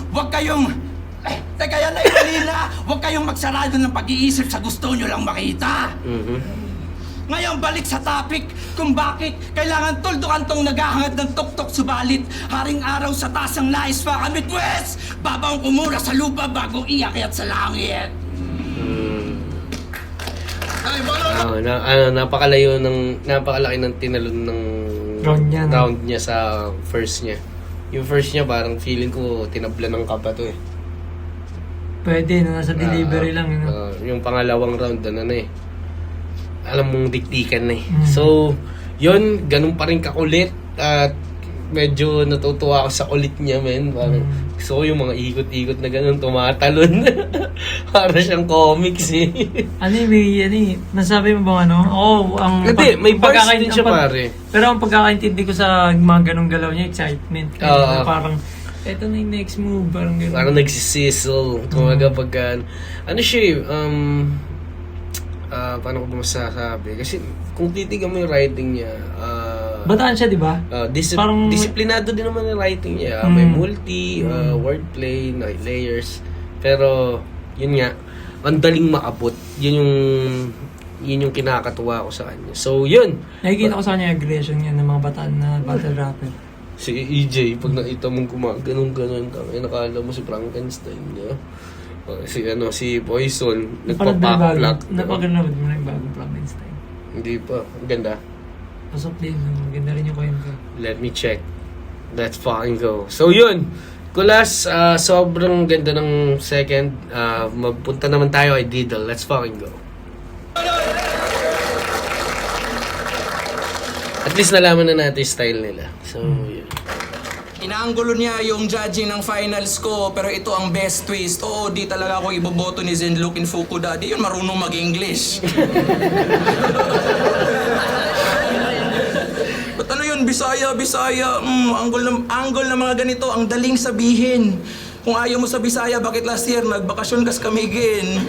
teka yan na yung alina. Huwag kayong magsarado ng pag-iisip sa gusto nyo lang makita. Ngayon, balik sa topic kung bakit kailangan tuldukan tong naghahangad ng tuktok subalit haring araw sa tasang nais pa kami West! Babaong kumura sa lupa bago iakyat sa langit. Ay, Napakalaki ng tinalon ng Round niya, niya sa first niya. Yung first niya parang feeling ko tinabla ng kapa to eh. Pwede, no? Nasa delivery lang, yun. Yung pangalawang round, ano na eh. Alam mong diktikan na eh. So, yun, ganun pa rin kakulit. At medyo natutuwa ako sa kulit niya, men. Parang gusto ko yung mga ikot-ikot na ganun, tumatalon. Para siyang comics eh. Nasabi mo bang ano? Oo, Hindi, may bars din siya pare. Pero ang pagkakaintindi ko sa mga ganong galaw niya, excitement. Kaya parang, eto na yung next move, parang gano'n. Parang nagsisizzle. Kumaga pagka, ano siya paano ko ba masasabi? Kasi kung titigan mo yung writing niya, Bataan siya, di ba? Parang disiplinado din naman yung writing niya. May multi, wordplay, layers. Pero, yun nga, ang daling maabot. Yun yung kinakatuwa ko sa kanya. So, yun. Nakikita ko sa kanya aggression niya ng mga bataan na battle rapper. Si EJ, pag nakita mong ganun-ganun, nakala mo si Frankenstein niya. Si Poison, nagpa-pack-lock. Napaganood mo na yung bagong Frankenstein. Hindi pa. Ang ganda. Pasok din. Maganda rin yung kwento. Let me check. Let's fucking go. So, yun. Kulas, sobrang ganda ng second. Magpunta naman tayo kay Diddle. Let's fucking go. At least nalaman na natin yung style nila. So, yun. Inaanggulo niya yung judging ng finals ko, pero ito ang best twist. Oo, di talaga ako iboboto ni Zenlook in Fukuda. Di yun marunong mag-English. Ba't ano yun? Bisaya. Anggol na mga ganito, ang daling sabihin. Kung ayaw mo sa Bisaya, bakit last year nagbakasyon kas kamigin?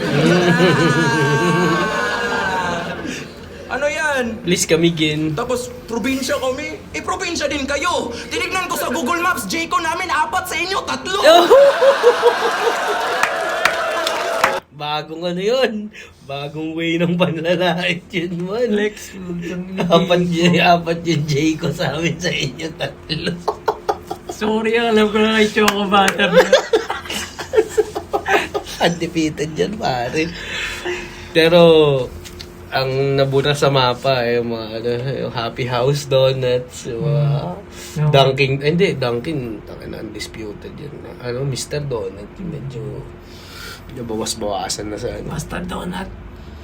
Ano yan? Please kamigin. Tapos, probinsya kami. Probinsya din kayo. Tinignan ko sa Google Maps, Jayco namin, 4 sa inyo, 3. bagong ano yun. Bagong way ng panlalait yun, man. Lex. Apat yung J ko sa amin sa inyo tatlo. Sorry, alam ko na kay Choco Butter na. Undefeated yan, pare. Pero, ang nabuna sa mapa ay yung mga yung Happy House Donuts, yung mga Dunkin, Dunkin, undisputed yun. Mr. Donut, yung medyo bawas-bawasan na sa Basta donut.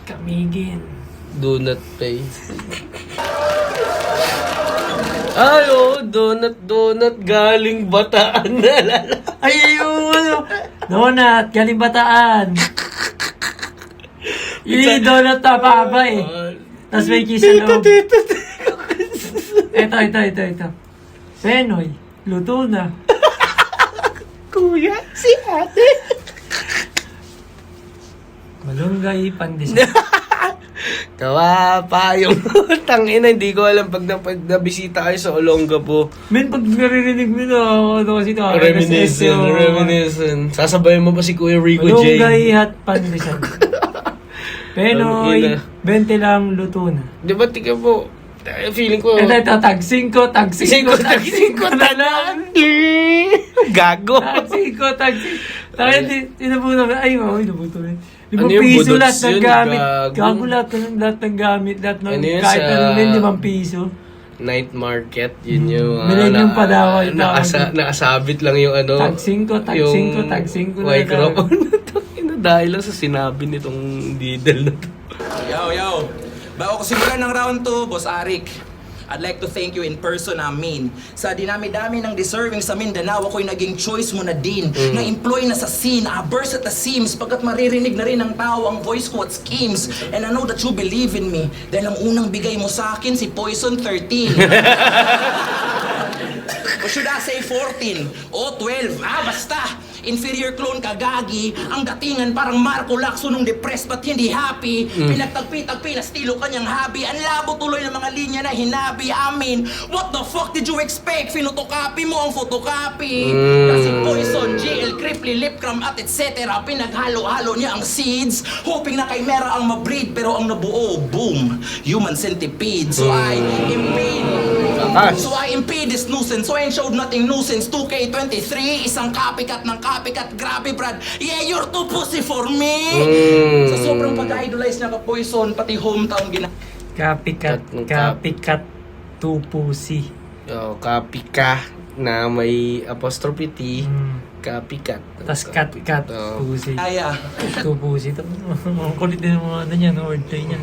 Kamigin. Donut pay. Donut galing Bataan na lala. Ay, yung donut, galing Bataan. Yung donut na baba eh. Tapos may cheese sa loob. Ito. Penoy, luto na. Kuya, si ate. Malunggay, pandesal. Tawa pa yung tangina, hindi ko alam pag nabisita kayo sa Olongapo. Men, pag naririnig mo na, ano kasi ito, Reminiscent. Sasabayan mo ba si Kuya Rico J? malunggay at pandesal. Penoy, 20 lang, luto na. Di ba, tika po, feeling ko... Ito, tag 5 na lang. Gago. Tag 5. Kaya tinabuto na, ay, nabuto na. Ano 5 yung piso budots lahat ng yun? gamit. Gago. Gago lahat ng gamit. Lahat ng Ano yun kahit sa- ano men, 5 piso. Night market, yun yung... Millennium Palawan, nakasabit lang yung ano... Tag 5 na microphone. Dahil lang sa sinabi nitong Didel na to. Yo. Bago ko simulan ng round 2, Boss Arik, I'd like to thank you in person, sa dinami-dami ng deserving sa Mindanao, ako'y naging choice mo na din. Na-employ na sa scene, burst at the seams, pagkat maririnig na rin ng tao ang voice ko at schemes. And I know that you believe in me, dahil ang unang bigay mo sa akin, si Poison 13. O should I say 14? O 12? Basta! Inferior clone kagagi, ang datingan parang Marco Lacson nung depressed but hindi happy. Pinagtagpi-tagpi na estilo kanyang hobby. Ang labo tuloy ng mga linya na hinabi. What the fuck did you expect? Finotocopy mo ang photocopy. Kasi Poison, GL, Cripply, Lipcram at etc. Pinaghalo-halo niya ang seeds, hoping na kay Mera ang mabreed, pero ang nabuo, boom, human centipede. So I impede this nuisance. So I ain't showed nothing new since 2K23. Isang copycat ng copycat. Grabe, Brad. Yeah, you're too pussy for me. Sa sobrang pag-idolize niya ka Poison, pati hometown Copycat, tupusi. Copycat na may apostrophe T. Copycat. Tapos cat, pusi. Kaya. Tupusi. Ang kulit din ng mga ano niya, wordplay niya.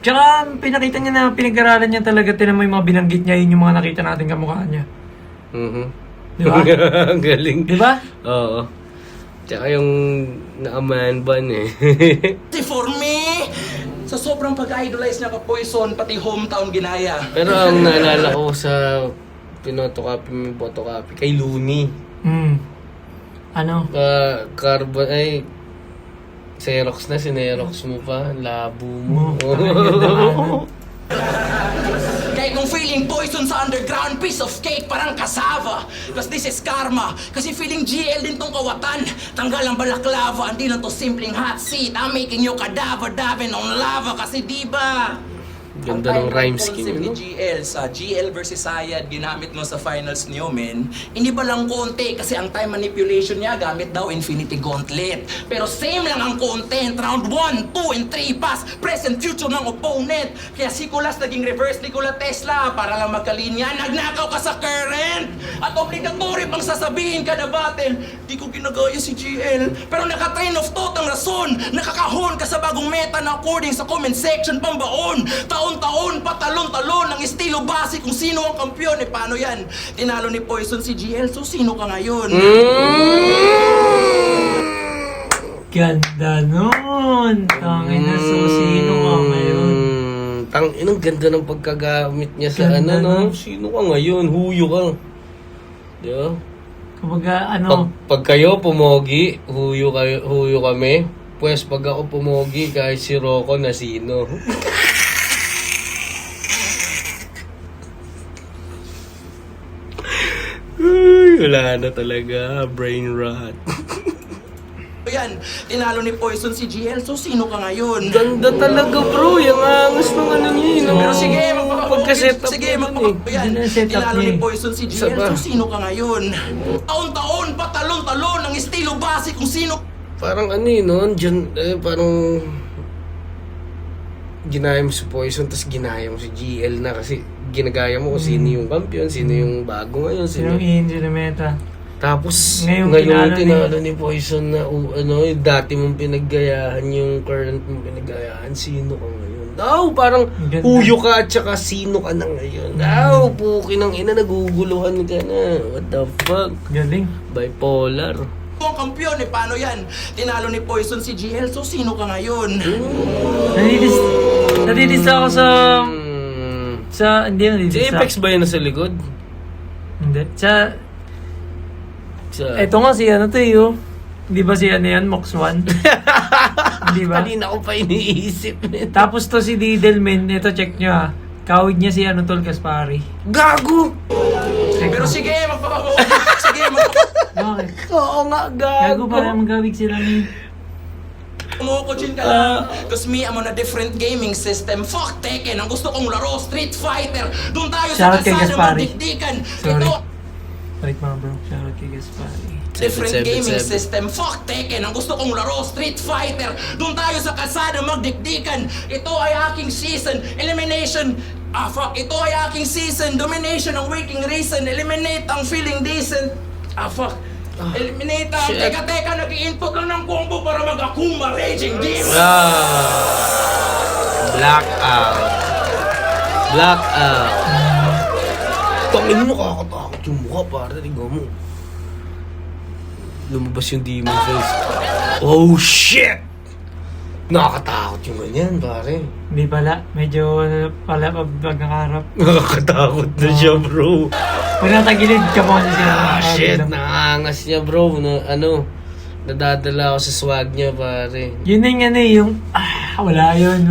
Tsaka pinakita niya na pinag-aralan niya talaga, tinan mo yung mga binanggit niya, yun yung mga nakita natin kamukha niya. Di ba? Galing. Di ba? Oo. Tsaka yung naaman ban eh. For me, sa sobrang pag-idolize niya ka Poison, pati hometown ginaya. Pero ang naalala ko sa pinotocopy mo yung photocopy kay Looney. Ano? Carbon ay Xerox na, sinerox mo pa, labo mo. Kaya kung feeling Poison sa underground, piece of cake parang kasava. Cause this is karma. Kasi feeling GL din tong kawatan. Tanggal ang balaklava, hindi lang to simpleng hot seat. I'm making you cadaver, diving on lava. Kasi diba? Ganda ng rhyme scheme, Ni no? GL sa GL versus Sayad, ginamit mo sa finals niyo, men. Hindi ba lang konti? Kasi ang time manipulation niya, gamit daw Infinity Gauntlet. Pero same lang ang content. Round 1, 2, and 3 pass. Present, future ng opponent. Kaya si Kulas naging reverse Nikola Tesla. Para lang magkalinya, nagnakaw ka sa current. At obligatory pang sasabihin kada battle, di ko ginagaya si GL. Pero naka-train of thought ang rason. Nakakahon ka sa bagong meta na according sa comment section pambaon. Taon-taon, patalon-talon ang estilo base kung sino ang kampiyon. Paano yan? Tinalo ni Poison si GL, so sino ka ngayon? Ganda nun! Tangin na, so sino ka ngayon? Inang ganda ng pagkagamit niya sa Ganda ano, no? nun. Sino ka ngayon? Huyo ka. Di ba? Kumbaga, ano? Pag kayo pumogi, huyo kami. Pues pag ako pumogi, kahit si Rocco na sino. Ay, wala na talaga. Brain rot. yan, tinalo ni Poison si GL, so sino ka ngayon? Ganda talaga bro, yung angas ng ano niya yun. Pero sige, pagka-setup sige, niya dun eh. yan. Hindi na setup Tinalo niya ni eh. Poison si Isa GL, pa. so sino ka ngayon? Taon-taon, patalon-talon, ang estilo base kung sino. Parang ano yun, no? Parang ginaya mo si Poison, tapos ginaya mo si GL na kasi ginagaya mo kung sino yung kampiyon, sino yung bago ngayon, sino Sinong in, sino meta. Tapos, Ngayon, ngayon tinalo tinalo ni Poison na, yung dati mong pinaggayahan, yung current mong pinaggayahan, sino ka ngayon? Parang Ganda. huyo ka at saka sino ka na ngayon? Puki ng ina, naguguluhan ka na. What the fuck? Galing. Bipolar. ang kampiyon eh, paano yan? Tinalo ni Poison si GL, so sino ka ngayon? Nadidiss ako hindi Si nadidiss Apex ba yun nasa likod? Hindi. Sa, Eto nga si ano to yun. Di ba si ano yan, Mox 1? Di ba? Kanina ko pa iniisip. Tapos to si Diddleman, ito check nyo ha. Kawig niya si ano tol, Kaspari. Gago! Pero sige, Bakit? Oo nga, Gago gago. para magkawig sila ni... Kumukutsin ka lang. Cause me, I'm on a different gaming system. Fuck Tekken, ang gusto kong laro, Street Fighter. Doon tayo sa Shoutout kay kalsada Gaspari. magdikdikan. Sorry. Ito, Balik mga bro, shoutout kay Gaspari. different 777. gaming system. Fuck Tekken, ang gusto kong laro, Street Fighter. Doon tayo sa kalsada magdikdikan. Ito ay aking season. Elimination. Fuck. Ito ay aking season. Domination ang waking reason. Eliminate ang feeling decent. Fuck. Eliminate ang... Shit. Teka, nag-i-input lang ng combo para mag-Akuma Raging Demon. Blackout. Blackout. Tangin mo, nakakatakot yung mukha, pare. Tingnan mo. Lumabas yung demon face. Oh, shit! Nakakatakot yung ganyan, pare. Hindi pala, medyo pala pag nakaharap. Nakakatakot na siya, bro. Pag natagilid ka mo kasi sila. Shit, nakangas niya, bro. Nadadala ako sa swag niya, pare. Yun na yung ano eh, yung... wala yun.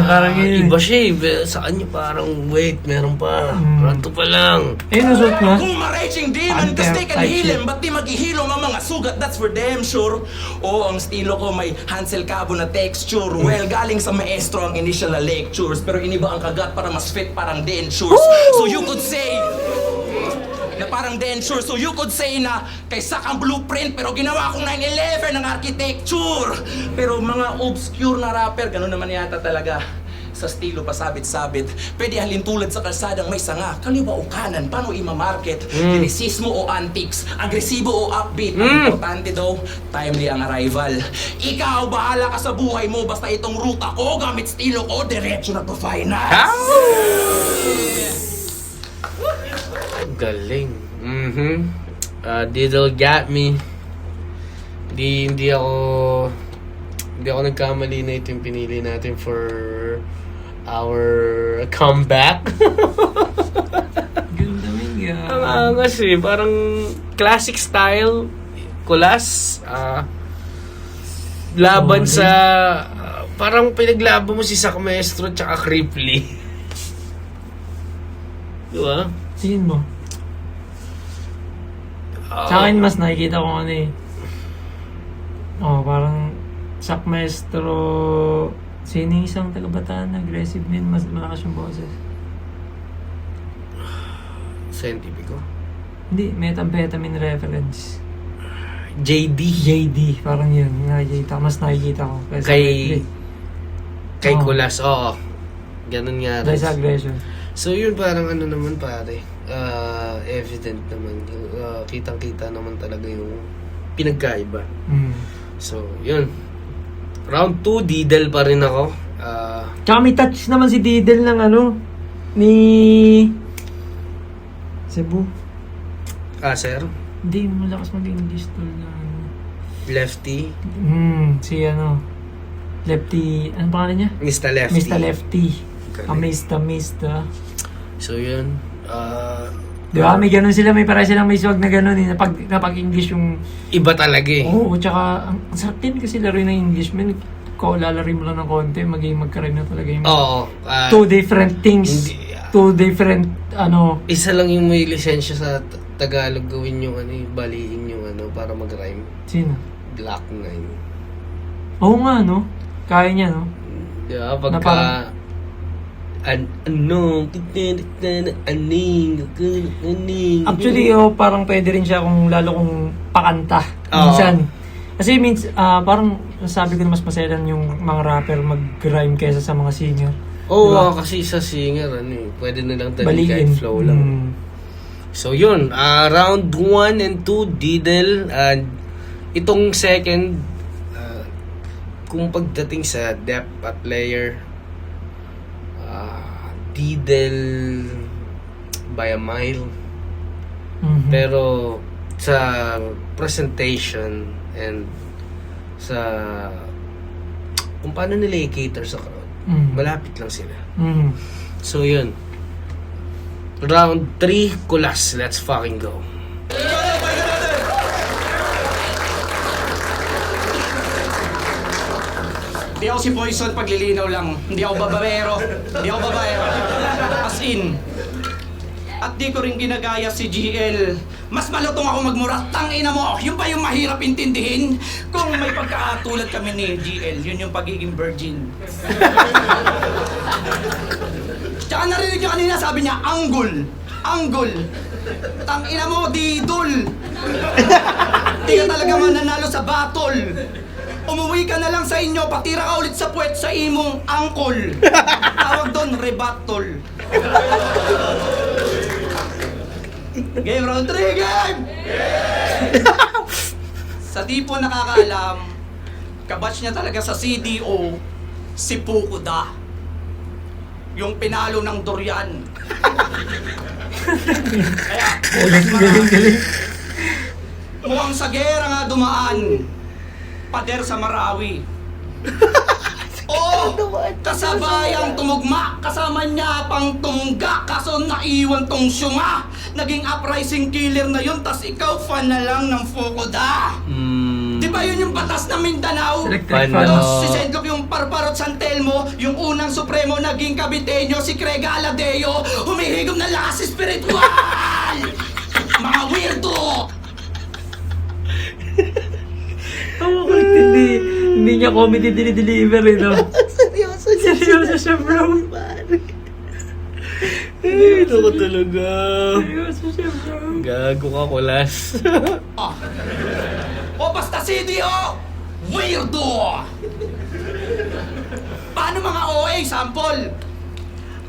Parang yun. Iba siya eh. Sa kanya parang, wait, meron pa. Pronto pa lang. Nasuot mo? Akuma Raging Demon, cause they can Type heal shit. him. Ba't di maghihilom ang mga sugat? That's for damn sure. Ang estilo ko may Hansel Cabo na texture. Well, galing sa maestro ang initial na lectures. Pero iniba ang kagat para mas fit parang dentures. So you could say... na parang denture. So you could say na kaysa kang blueprint pero ginawa kong 9/11 ng architecture. Pero mga obscure na rapper, gano'n naman yata talaga. Sa estilo pasabit-sabit, pwede halin tulad sa kalsadang may sanga, kaliwa o kanan, paano imamarket? Linisismo o antics, agresibo o upbeat. Ang importante daw, timely ang arrival. Ikaw, bahala ka sa buhay mo, basta itong ruta ko, gamit estilo ko, diretso na to finals. Galing. Diddle got me. Hindi ako nagkamali na ito yung pinili natin for our comeback. Ganda mo Ang angas eh. Parang classic style. Kulas. Laban sa... parang pinaglaban mo si Sak Maestro tsaka Cripply. Diba? Tingin mo. Sa akin mas nakikita ko ano eh. Parang Sak Maestro. Sino yung isang taga-Bataan, aggressive din, mas malakas yung boses. Scientifico. Hindi, methamphetamine reference. JD. Parang yun, mas nakikita ko. Kay Oo. Kulas, oo. Ganun nga rin. Dahil sa aggression. So yun parang ano naman pare, evident naman. Kitang-kita naman talaga yung pinagkaiba. So yun. Round 2, Diddle pa rin ako. Tsaka may touch naman si Diddle ng ni Cebu. Sir? Hindi, malakas mag-English tol na Lefty? si Lefty, ano pangalan niya? Mr. Lefty. Mr. Lefty. Galing. Mr. So yun. Di ba? May ganun sila, may para silang may swag na ganun eh, napag-English yung... Iba talaga eh. Oo, tsaka, ang sarap din kasi laro ng English, man, lalari mo lang ng konti, magkaroon na talaga yung... Oo. two different things, two different, Isa lang yung may lisensya sa Tagalog gawin yung baliin yung para mag-rhyme. Sino? Black 9. Oo nga, no? Kaya niya, no? Yeah, Na pagka... parang- aning. Actually, parang pwede rin siya kung lalo kung pakanta. Oo. Minsan. Kasi parang sabi ko na mas maselan yung mga rapper mag-rhyme kaysa sa mga singer. Oo, Diba? kasi sa singer, pwede nilang talikan Baliin. flow lang. So yun, round 1 and 2, Didel. Itong second, kung pagdating sa depth at layer, Didel by a mile. Mhm. Pero sa presentation and sa kung paano nila i-cater sa crowd, malapit lang sila. Mhm. So yun. Round 3, Kulas. Let's fucking go. Hindi ako si Poison, paglilinaw lang. Hindi ako babaero. Hindi ako babaero. As in. At di ko rin ginagaya si GL. Mas malutong ako magmura. Tangina mo, yun ba yung mahirap intindihin? Kung may pagkakatulad kami ni GL, yun yung pagiging virgin. Tsaka narinig niyo kanina, sabi niya, anggol. Anggol. Tangina mo, didol. Di ka talaga mananalo sa battle. Umuwi ka na lang sa inyo, patira ka ulit sa puwet sa imong angkol. Tawag doon, rebatol. Game round 3, game! Sa di po nakakaalam, kabatch niya talaga sa CDO, si Pukuda. Yung pinalo ng Dorian. Kaya, Galing. mukhang sa gera nga dumaan. Pader sa Marawi. Oo! Kasabayang tumugma, kasama niya pang tumungga, kaso naiwan tong syunga. Naging uprising killer na yun, tas ikaw fan na lang ng Fukuda. Di ba yun yung batas ng Mindanao? Electric Paano? fan. Si Sendlok yung Parparot San Telmo, yung unang supremo naging Caviteño, si Craig Aladeo, humihigom na lakas spiritual! Mga weirdo! Hindi niya comedy dinideliver, eh, no? Seryoso siya, bro. Eh, ito ko talaga. Seryoso siya, bro. Gago ka, Kulas. O basta CDO! Weirdo! Paano mga OA? Sample.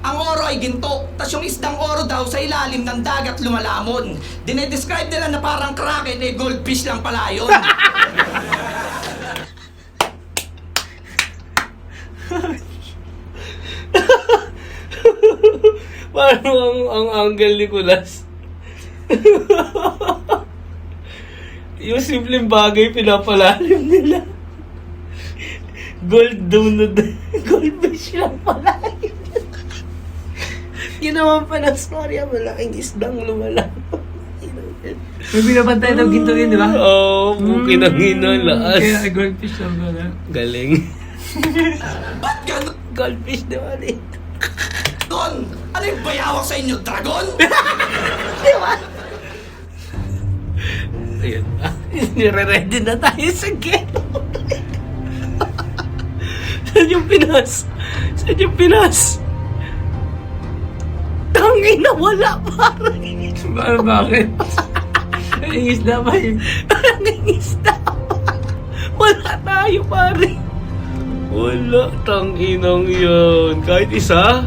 Ang oro ay ginto, tas yung isdang oro daw sa ilalim ng dagat lumalamon. Dinedescribe nila na parang kraken, eh goldfish lang pala yun. Paano ang angle ni Kulas? Yung simpleng bagay pinapalalim nila. Gold donut. Goldfish lang pala. Ginawa pa ng story, malaking isdang lumalang. May binabantay daw ginto yun, di ba? Oo, buki ng ino, laas. Kaya goldfish lang pala. Galing. Ba't ganun? Goldfish naman eh. Ano yung bayawak sa inyo, dragon? Ayan na. Nire-ready na tayo sa game. Saan yung Pinas? Saan yung Pinas? Tangina, wala pare. Bakit? Ang isda ba yun? Ang isda. Wala tayo pare. Wala, tanginang yun. Kahit isa?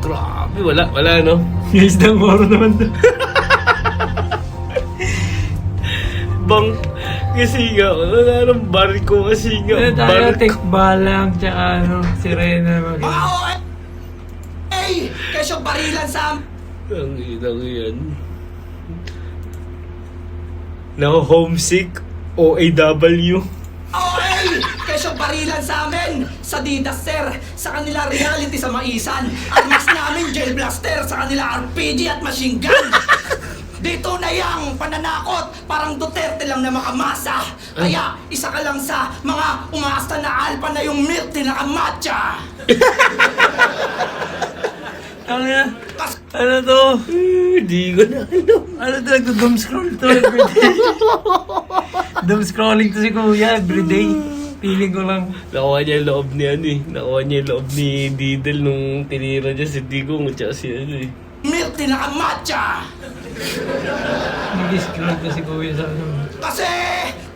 Grabe, wala no? Yung isdang oro naman doon. Bang, kasi nga, wala nang barko kasi nga. Ano tayo, tekbalang, tsaka sirena. Mga OA! Hey! Kesyo barilan sa Tanginang yan. Now, homesick, OAW. OA! Kesyo barilan sa amin! Sa Didaster, sa kanila reality sa Maisan. At mas namin Jail Blaster, sa kanila RPG at machine gun. Dito na yang pananakot, parang Duterte lang na makamasa. Kaya isa ka lang sa mga umaasta na alpa na yung milk na nakamatcha. Ano yan? Kas Ano to? Hindi ko na alam. Ano to? Nagdo-doom scroll to everyday. Doom scrolling to si Kuya everyday. Feeling ko lang. Nakuha niya yung loob ni ano eh. Nakuha niya yung loob ni Didel nung tinira niya si Digong at saka si ano eh. Milk tea na kamatcha! Nag-scroll to si Kuya sa ano. Kasi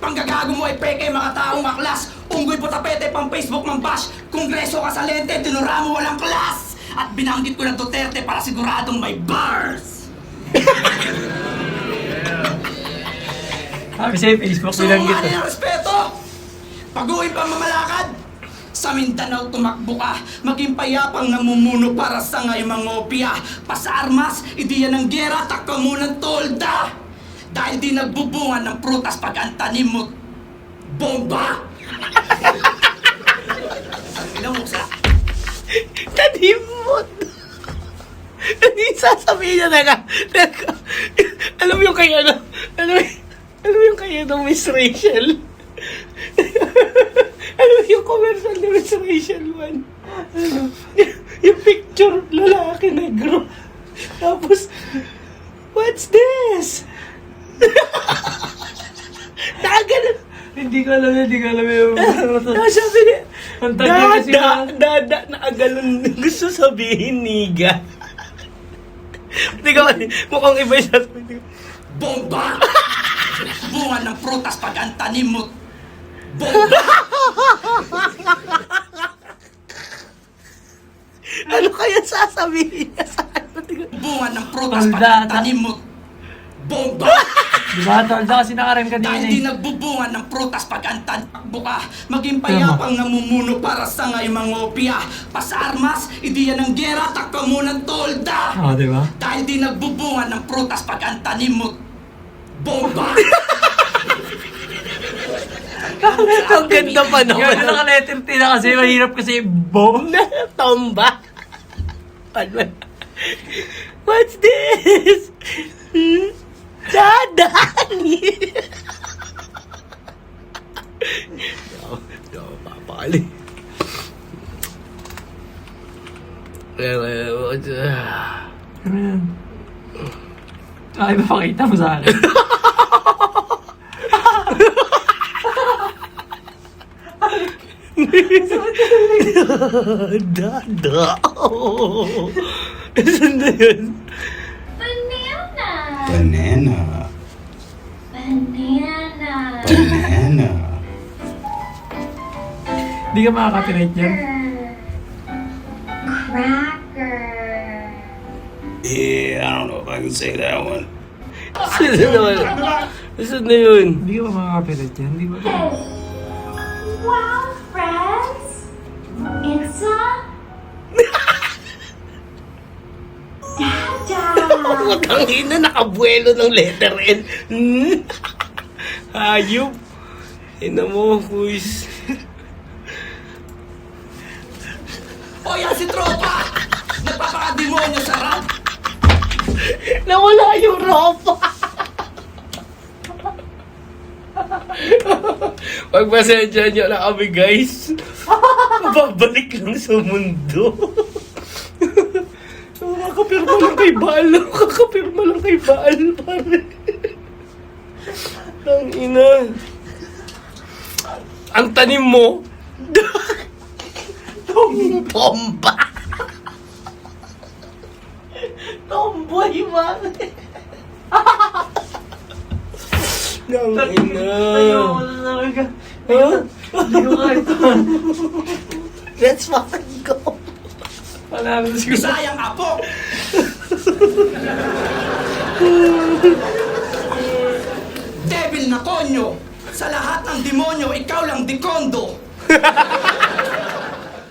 panggagago mo ay peke mga taong maklas. Unggoy po tapete pang Facebook mang bash. Kongreso ka sa lente, tinura mo walang klas. At binanggit ko ng Duterte para siguradong may bars. Sabi sa'yo, Facebook So bilang kumari kita. ng respeto. Pag-uwi pa mamalakad. Sa Mindanao tumakbo ka, maging payapang namumuno para sa ngayong mga opya. Pa sa armas, ideya ng gera, takpa mo ng tolda. Dahil di nagbubungan ng prutas pag ang tanim mo, bomba! Ilang mo sa... Tanimot! Hindi sasabihin niya teka. Alam mo yung kaya ano? Alam mo yung kaya ng Miss Rachel? Alam mo yung commercial ni Miss Rachel man? Ano? Yung picture, lalaki negro. Tapos, what's this? Nakaganon. Hindi ko alam yung... Sabi niya, Ang tagal kasi dada, nakaganon. Gusto sabihin, niga. Hindi ko, mukhang iba yung sasabihin. Bomba! Bunga ng prutas pag ang tanim mo, bomba! Ano kaya sasabihin niya sa ano? Bunga ng prutas pag Tolda, ang tanim mo, bomba! Diba, Tolda? Kasi nakarem kanina Dahil di eh. nagbubunga ng prutas pag ang takbo ka, maging payapang namumuno para sa ngayong mga opya. Pa sa armas, ideya ng gera, takpa mo ng tolda. Oo, diba? Dahil di nagbubunga ng prutas pag ang tanim mo, bomba! Ang ganda pa Yung naman. ano naka-letter T na kasi mahirap kasi bo. Tomba. Ano? What's this? Dadani. Yo, papakali. Ano yan? Ay, mapakita mo sa akin. Dada. Saan na yun? Banana. Banana. Banana. Banana. Hindi ka makaka-copyright yan. Cracker. Yeah, I don't know if I can say that one. Saan na naman? Saan na yun? Hindi ka ba makaka-copyright yan? Hindi ba? Wow, friends. It's a Dada. Putang ina, nakabuelo ng letter N. Hayop. Ina mo, kuis. O yan si tropa! Nagpapakademonyo sa rap! Nawala yung ropa. Pagpasensya nyo na kami, guys. Babalik lang sa mundo. Kakapirma lang kay Baal. Kakapirma lang kay Baal, pare. Ang ina. Ang tanim mo. Bomba. Tomboy, pare. Ang ina. Ayoko na talaga. Huh? Hindi ko kahit Let's fucking go. Panalo na siguro. Bisayang apo! Devil na konyo! Sa lahat ng demonyo, ikaw lang dikondo!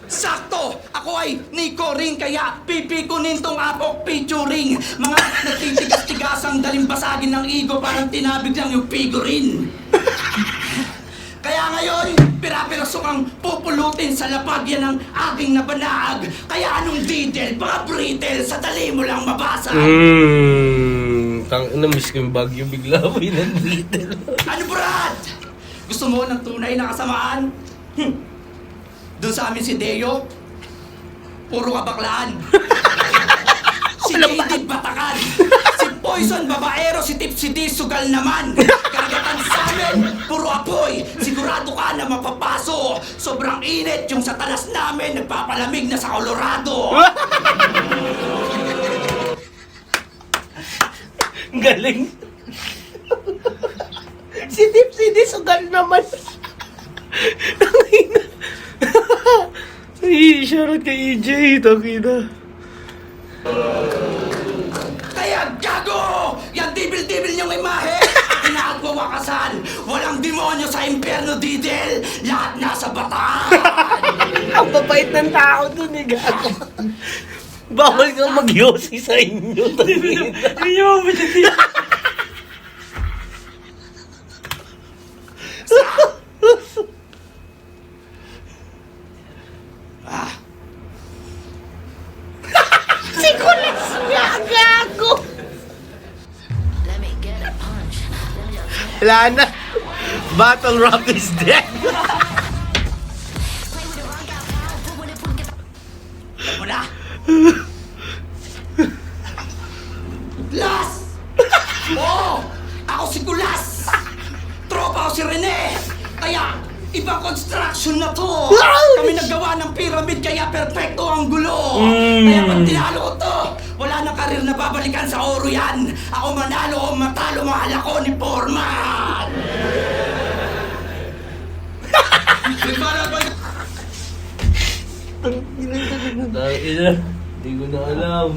Sakto! Ako ay Nico rin, kaya pipikunin tong apok featuring. Mga nagtitigas-tigasang dalimbasagin ng ego, parang tinabig lang yung figurine. Kaya ngayon, pirapirasok ang pupulutin sa lapagyan ng aking nabanaag. Kaya anong detail, mga brittle, sa dali mo lang mabasa. Na-miss ko yung Baguio, bigla ako pinag-little. Ano, Brad? Gusto mo ng tunay na kasamaan? Doon sa amin si Deo, puro kabaklaan. Si JD Batakan. Si Poison Babaero, si Tipsy D sugal naman. Karagatan sa amin, puro apoy. Sigurado ka na mapapaso. Sobrang init yung sa talas namin, nagpapalamig na sa Colorado. Galing. Si Tipsy D sugal naman. Ay, shoutout kay EJ. Tangina. Kaya gago! Yan dibil-dibil niyong imahe! Pinagwawakasan! Walang demonyo sa impyerno, Didel! Lahat nasa bataan! Ang babait ng tao dun eh, gago. Bawal kang mag-yosi sa inyo. Tangina. Hindi nyo ba siya? Si Kulis nga, gago. Wala na. Battle Rock is dead. Alam mo na! Las! Oo! Ako si Kulas! Tropa ko si Rene! Kaya, ibang construction na to! Kami naggawa ng pyramid kaya perfecto ang gulo! Kaya pag tinalo ko to, wala nang karir na babalikan sa oro yan! Ako manalo o matalo, mahal ako ni Foreman! Tangina. Hindi ko na alam.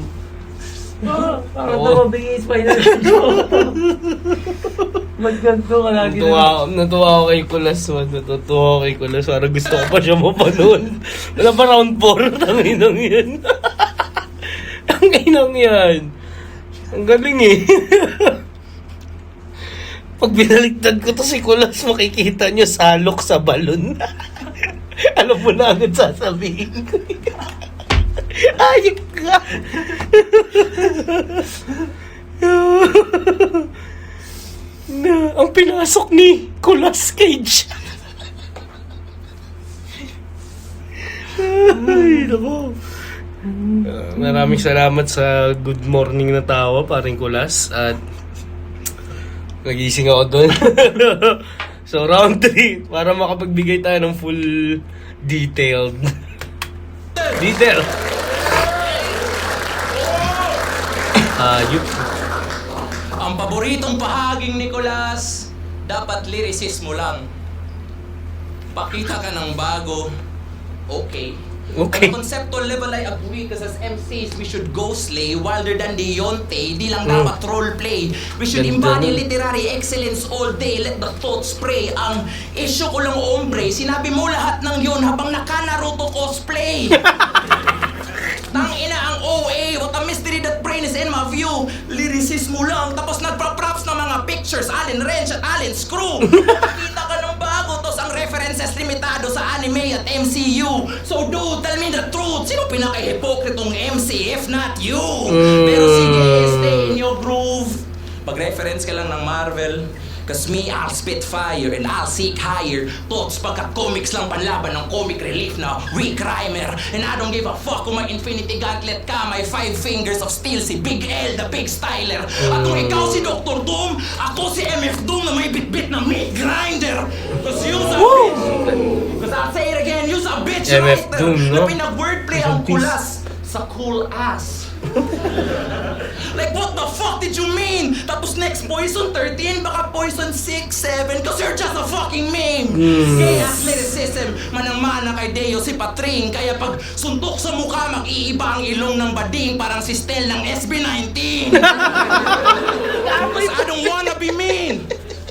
Parang tumabing spider Magganto ka lagi Natuwa ako kay Kulas, man. Natutuwa ako kay Kulas. Parang gusto ko pa siya mapanood. Wala pa round 4. Tanginang yan. Tanginang yan. Ang galing eh. Pag binaliktad ko to si Kulas, makikita nyo salok sa balon. Alam mo na agad sasabihin ko. Ayok ka. Na, ang pinasok ni Kulas Cage. Ay, nako. Maraming salamat sa good morning na tawa, paring Kulas. At nagising ako doon. So, round 3, para makapagbigay tayo ng full detail. Yup. Ang paboritong bahaging Nicolas, dapat lyricismo lang. Pakita ka ng bago, okay. Okay. On a conceptual level, I agree because as MCs, we should go slay wilder than Deontay. Di lang dapat role play. We should Ganda embody nun. literary excellence all day. Let the thoughts spray. Ang issue ko lang, ombre, sinabi mo lahat ng yun habang naka-Naruto cosplay. Tangina ang OA, what a mystery that brain is in my view. Lyricismo lang, tapos nagpa-props ng mga pictures, Allen Wrench at Allen Screw. Pakita ka ng bago, tos ang references limitado sa anime at MCU. So dude, tell me the truth, sino pinaka-hipokritong MC if not you? Pero sige, stay in your groove. Pag-reference ka lang ng Marvel, cause me, I'll spit fire and I'll seek higher thoughts pagkat comics lang panlaban ng comic relief na weak rhymer. And I don't give a fuck kung may Infinity Gauntlet ka, may 5 fingers of steel, si Big L, the Big Styler. At kung ikaw si Dr. Doom, ako si MF Doom na may bit-bit na meat grinder. Cause you's a bitch. Cause I'll say it again, you's a bitch MF writer Doom, na no? pinag-wordplay ang Kulas sa cool ass. Like, what the fuck did you mean? Tapos next, Poison 13, baka Poison 6, 7, cause you're just a fucking meme. Kaya lyricism, manang-mana kay Deo si Patring. Kaya pag suntok sa mukha, mag-iiba ang ilong ng bading, parang si Stel ng SB19. Cause I don't wanna be mean.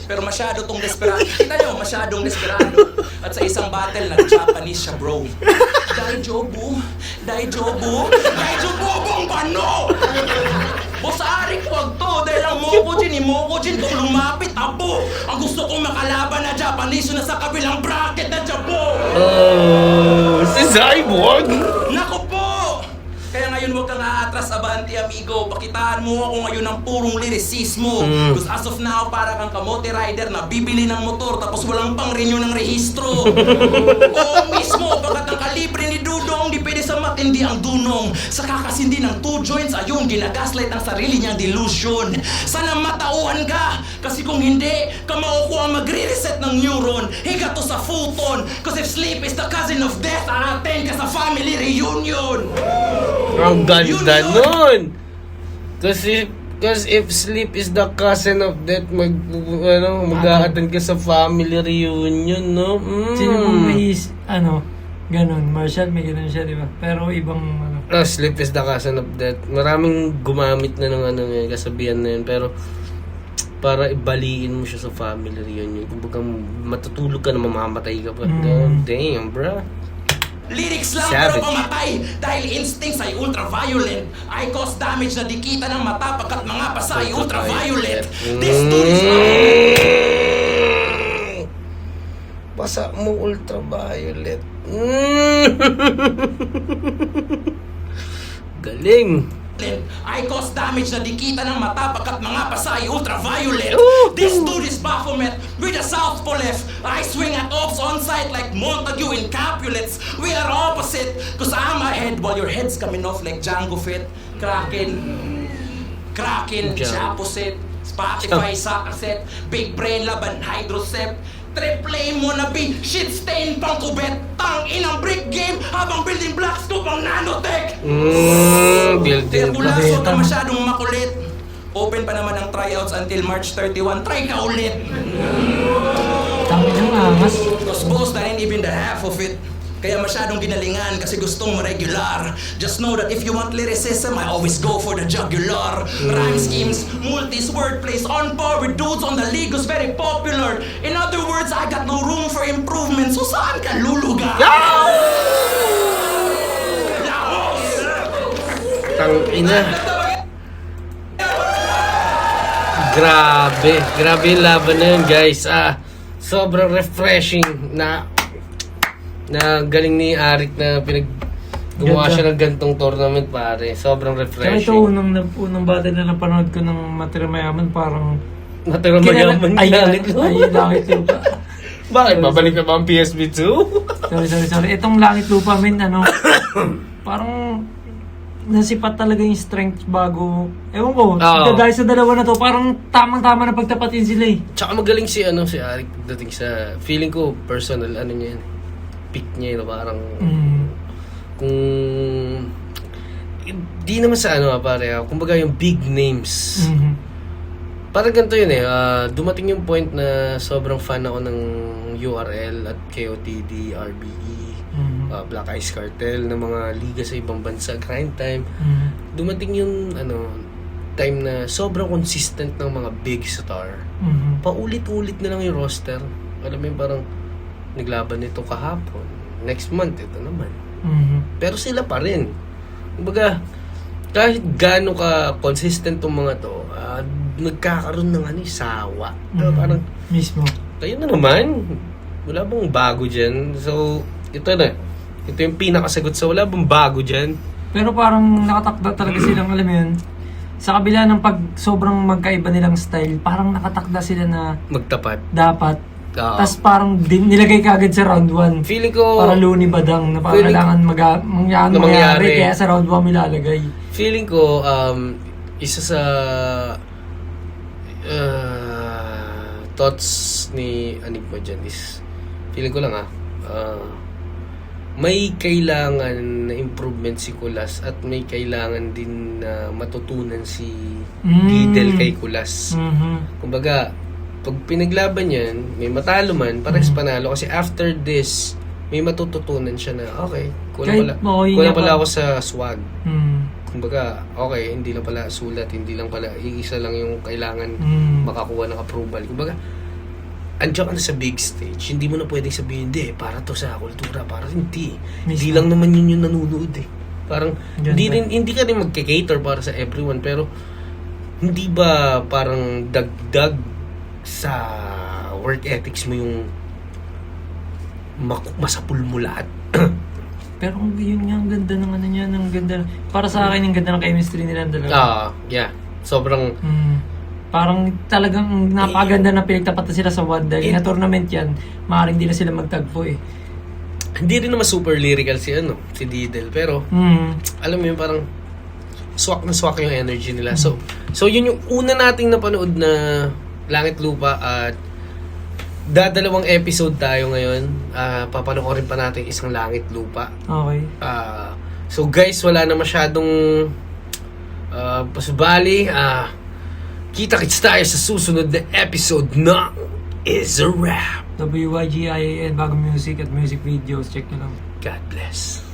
Pero masyado tong desperado. Kita nyo, masyadong desperado. At sa isang battle, nag-Japanese siya, bro. Daijobu, Daijobu, Daijobu ang bano! Bosarik, wag to, dahil ang Mokujin kung lumapit, abo. Ang gusto kong makalaban na Japanese na sa kabilang bracket na Jabo. Si Cyborg. Nako po! Kaya ngayon huwag kang aatras, abanti amigo. Pakitaan mo ako ngayon ng purong lyricismo. Because as of now, para kang kamote rider na bibili ng motor tapos walang pang renew ng rehistro. Oo mismo, pagkat ang kalibre ni Dudong, di pwede sa napakatindi ang dunong. Sa kakasindi ng 2 joints, ayun, ginagaslight ang sarili niyang delusion. Sana matauhan ka, kasi kung hindi, kamao ko ang magre-reset ng neuron. Higa to sa futon, cause if sleep is the cousin of death, aaten ka sa family reunion. Ang ganda Yun. nun! Because if sleep is the cousin of death, mag-a-attend ka sa family reunion, no? Sino pong may, ganun. Marshall, may ganun siya, di ba? Pero ibang, Sleep is the cousin of death. Maraming gumamit na ng kasabihan na yun, pero para ibaliin mo siya sa family reunion. Kumbaga matutulog ka na mamamatay ka pa. God damn, bro. Lyrics lang Savage. pero pamatay dahil instincts ay ultraviolet. I cause damage na dikita ng mata pagkat mga pasa ay ultraviolet. This dude is Basa mo ultraviolet. Galing. I cause damage na dikita ng mata pagkat mga pasa ay ultraviolet. This dude is Baphomet with a southpaw left. I swing at ops on sight like Montague in Capulets. We are opposite cause I'm ahead while your head's coming off like Django Fett. Kraken, Chaposet, Spotify sa cassette, Big Brain laban Hydrocep. Triple mo na B, shit stain pang kubet. Tang inang brick game habang building blocks ko pang nanotech. Building Tula, huwag ka masyadong makulit. Open pa naman ang tryouts until March 31. Try ka ulit. dami ng angas. Cause boss, that ain't even the half of it. Kaya masyadong ginalingan kasi gustong ma-regular. Just know that if you want lyricism, I always go for the jugular. Rhyme schemes, multis, wordplays, on par with dudes on the league who's very popular. In other words, I got no room for improvement. So saan ka luluga? Tangina. Grabe yung laban na yun, guys. Sobrang refreshing na galing ni Arik na gumawa siya ng gantong tournament, pare. Sobrang Kaya refreshing. ito, unang battle na napanood ko ng Matira Mayaman, parang Natira mayaman Ay, langit. Langit Lupa. Bakit? Babalik na ba ang PSP 2? Sorry. Itong Langit Lupa, parang nasipat talaga yung strength bago. Ewan ko, dahil sa dalawa na to, parang tamang-tama na pagtapatin sila eh. Tsaka magaling si Arik dating sa, feeling ko, personal, niya yan. Pick niya yun, parang, kung, di naman sa pare, kumbaga yung big names. Parang ganito yun dumating yung point na sobrang fan ako ng URL at KOTD, RBE, Black Ice Cartel, ng mga liga sa ibang bansa, Grind Time. Dumating yung time na sobrang consistent ng mga big star. Paulit-ulit na lang yung roster. Alam mo yung parang naglaban nito kahapon, next month ito naman. Pero sila pa rin. Kumbaga, kahit gaano ka consistent tong mga to, nagkakaroon ng sawa. Parang Mismo. kayo na naman. Wala bang bago dyan? So, ito yung pinakasagot sa wala bang bago dyan. Pero parang nakatakda talaga silang, alam mo yun, sa kabila ng sobrang magkaiba nilang style, parang nakatakda sila na Magtapat. dapat. Tapos parang nilagay ka agad sa round 1. Feeling ko, Para luni badang na parang kailangan mangyari. Kaya sa round 1 milalagay. feeling ko, isa sa thoughts ni Enigma dyan is, feeling ko lang may kailangan na improvement si Kulas at may kailangan din na matutunan si Didel kay Kulas. Kumbaga, pag pinaglaban yan, may matalo man, parehas panalo. Kasi after this, may matututunan siya na, okay, kulang pala ako sa swag. Kumbaga, okay, hindi lang pala sulat, hindi lang pala, iisa lang yung kailangan makakuha ng approval. Kumbaga, andiyan ka na sa big stage, hindi mo na pwedeng sabihin, hindi, para to sa kultura, para hindi. Hindi lang naman yun yung nanonood Parang, hindi ka rin magkikater para sa everyone, pero, hindi ba parang dagdag sa work ethics mo yung masapul mo lahat? Pero yun nga, ang ganda ng niya, ang ganda. Para sa akin, ang ganda ng chemistry nila ang dalawa. Yeah. Sobrang... Parang talagang napakaganda na pinagtapat na sila sa WAD dahil na tournament yan, maaaring di na sila magtagpo hindi rin naman super lyrical si Didel, pero alam mo yun, parang swak na swak yung energy nila. So yun yung una nating napanood na Langit Lupa, at dadalawang episode tayo ngayon. Papanoorin pa natin isang Langit Lupa. Okay. So guys, wala na masyadong pasubali. Kita-kits tayo sa susunod na episode na Is a Wrap. WYGIAN, bagong music at music videos. Check nyo lang. God bless.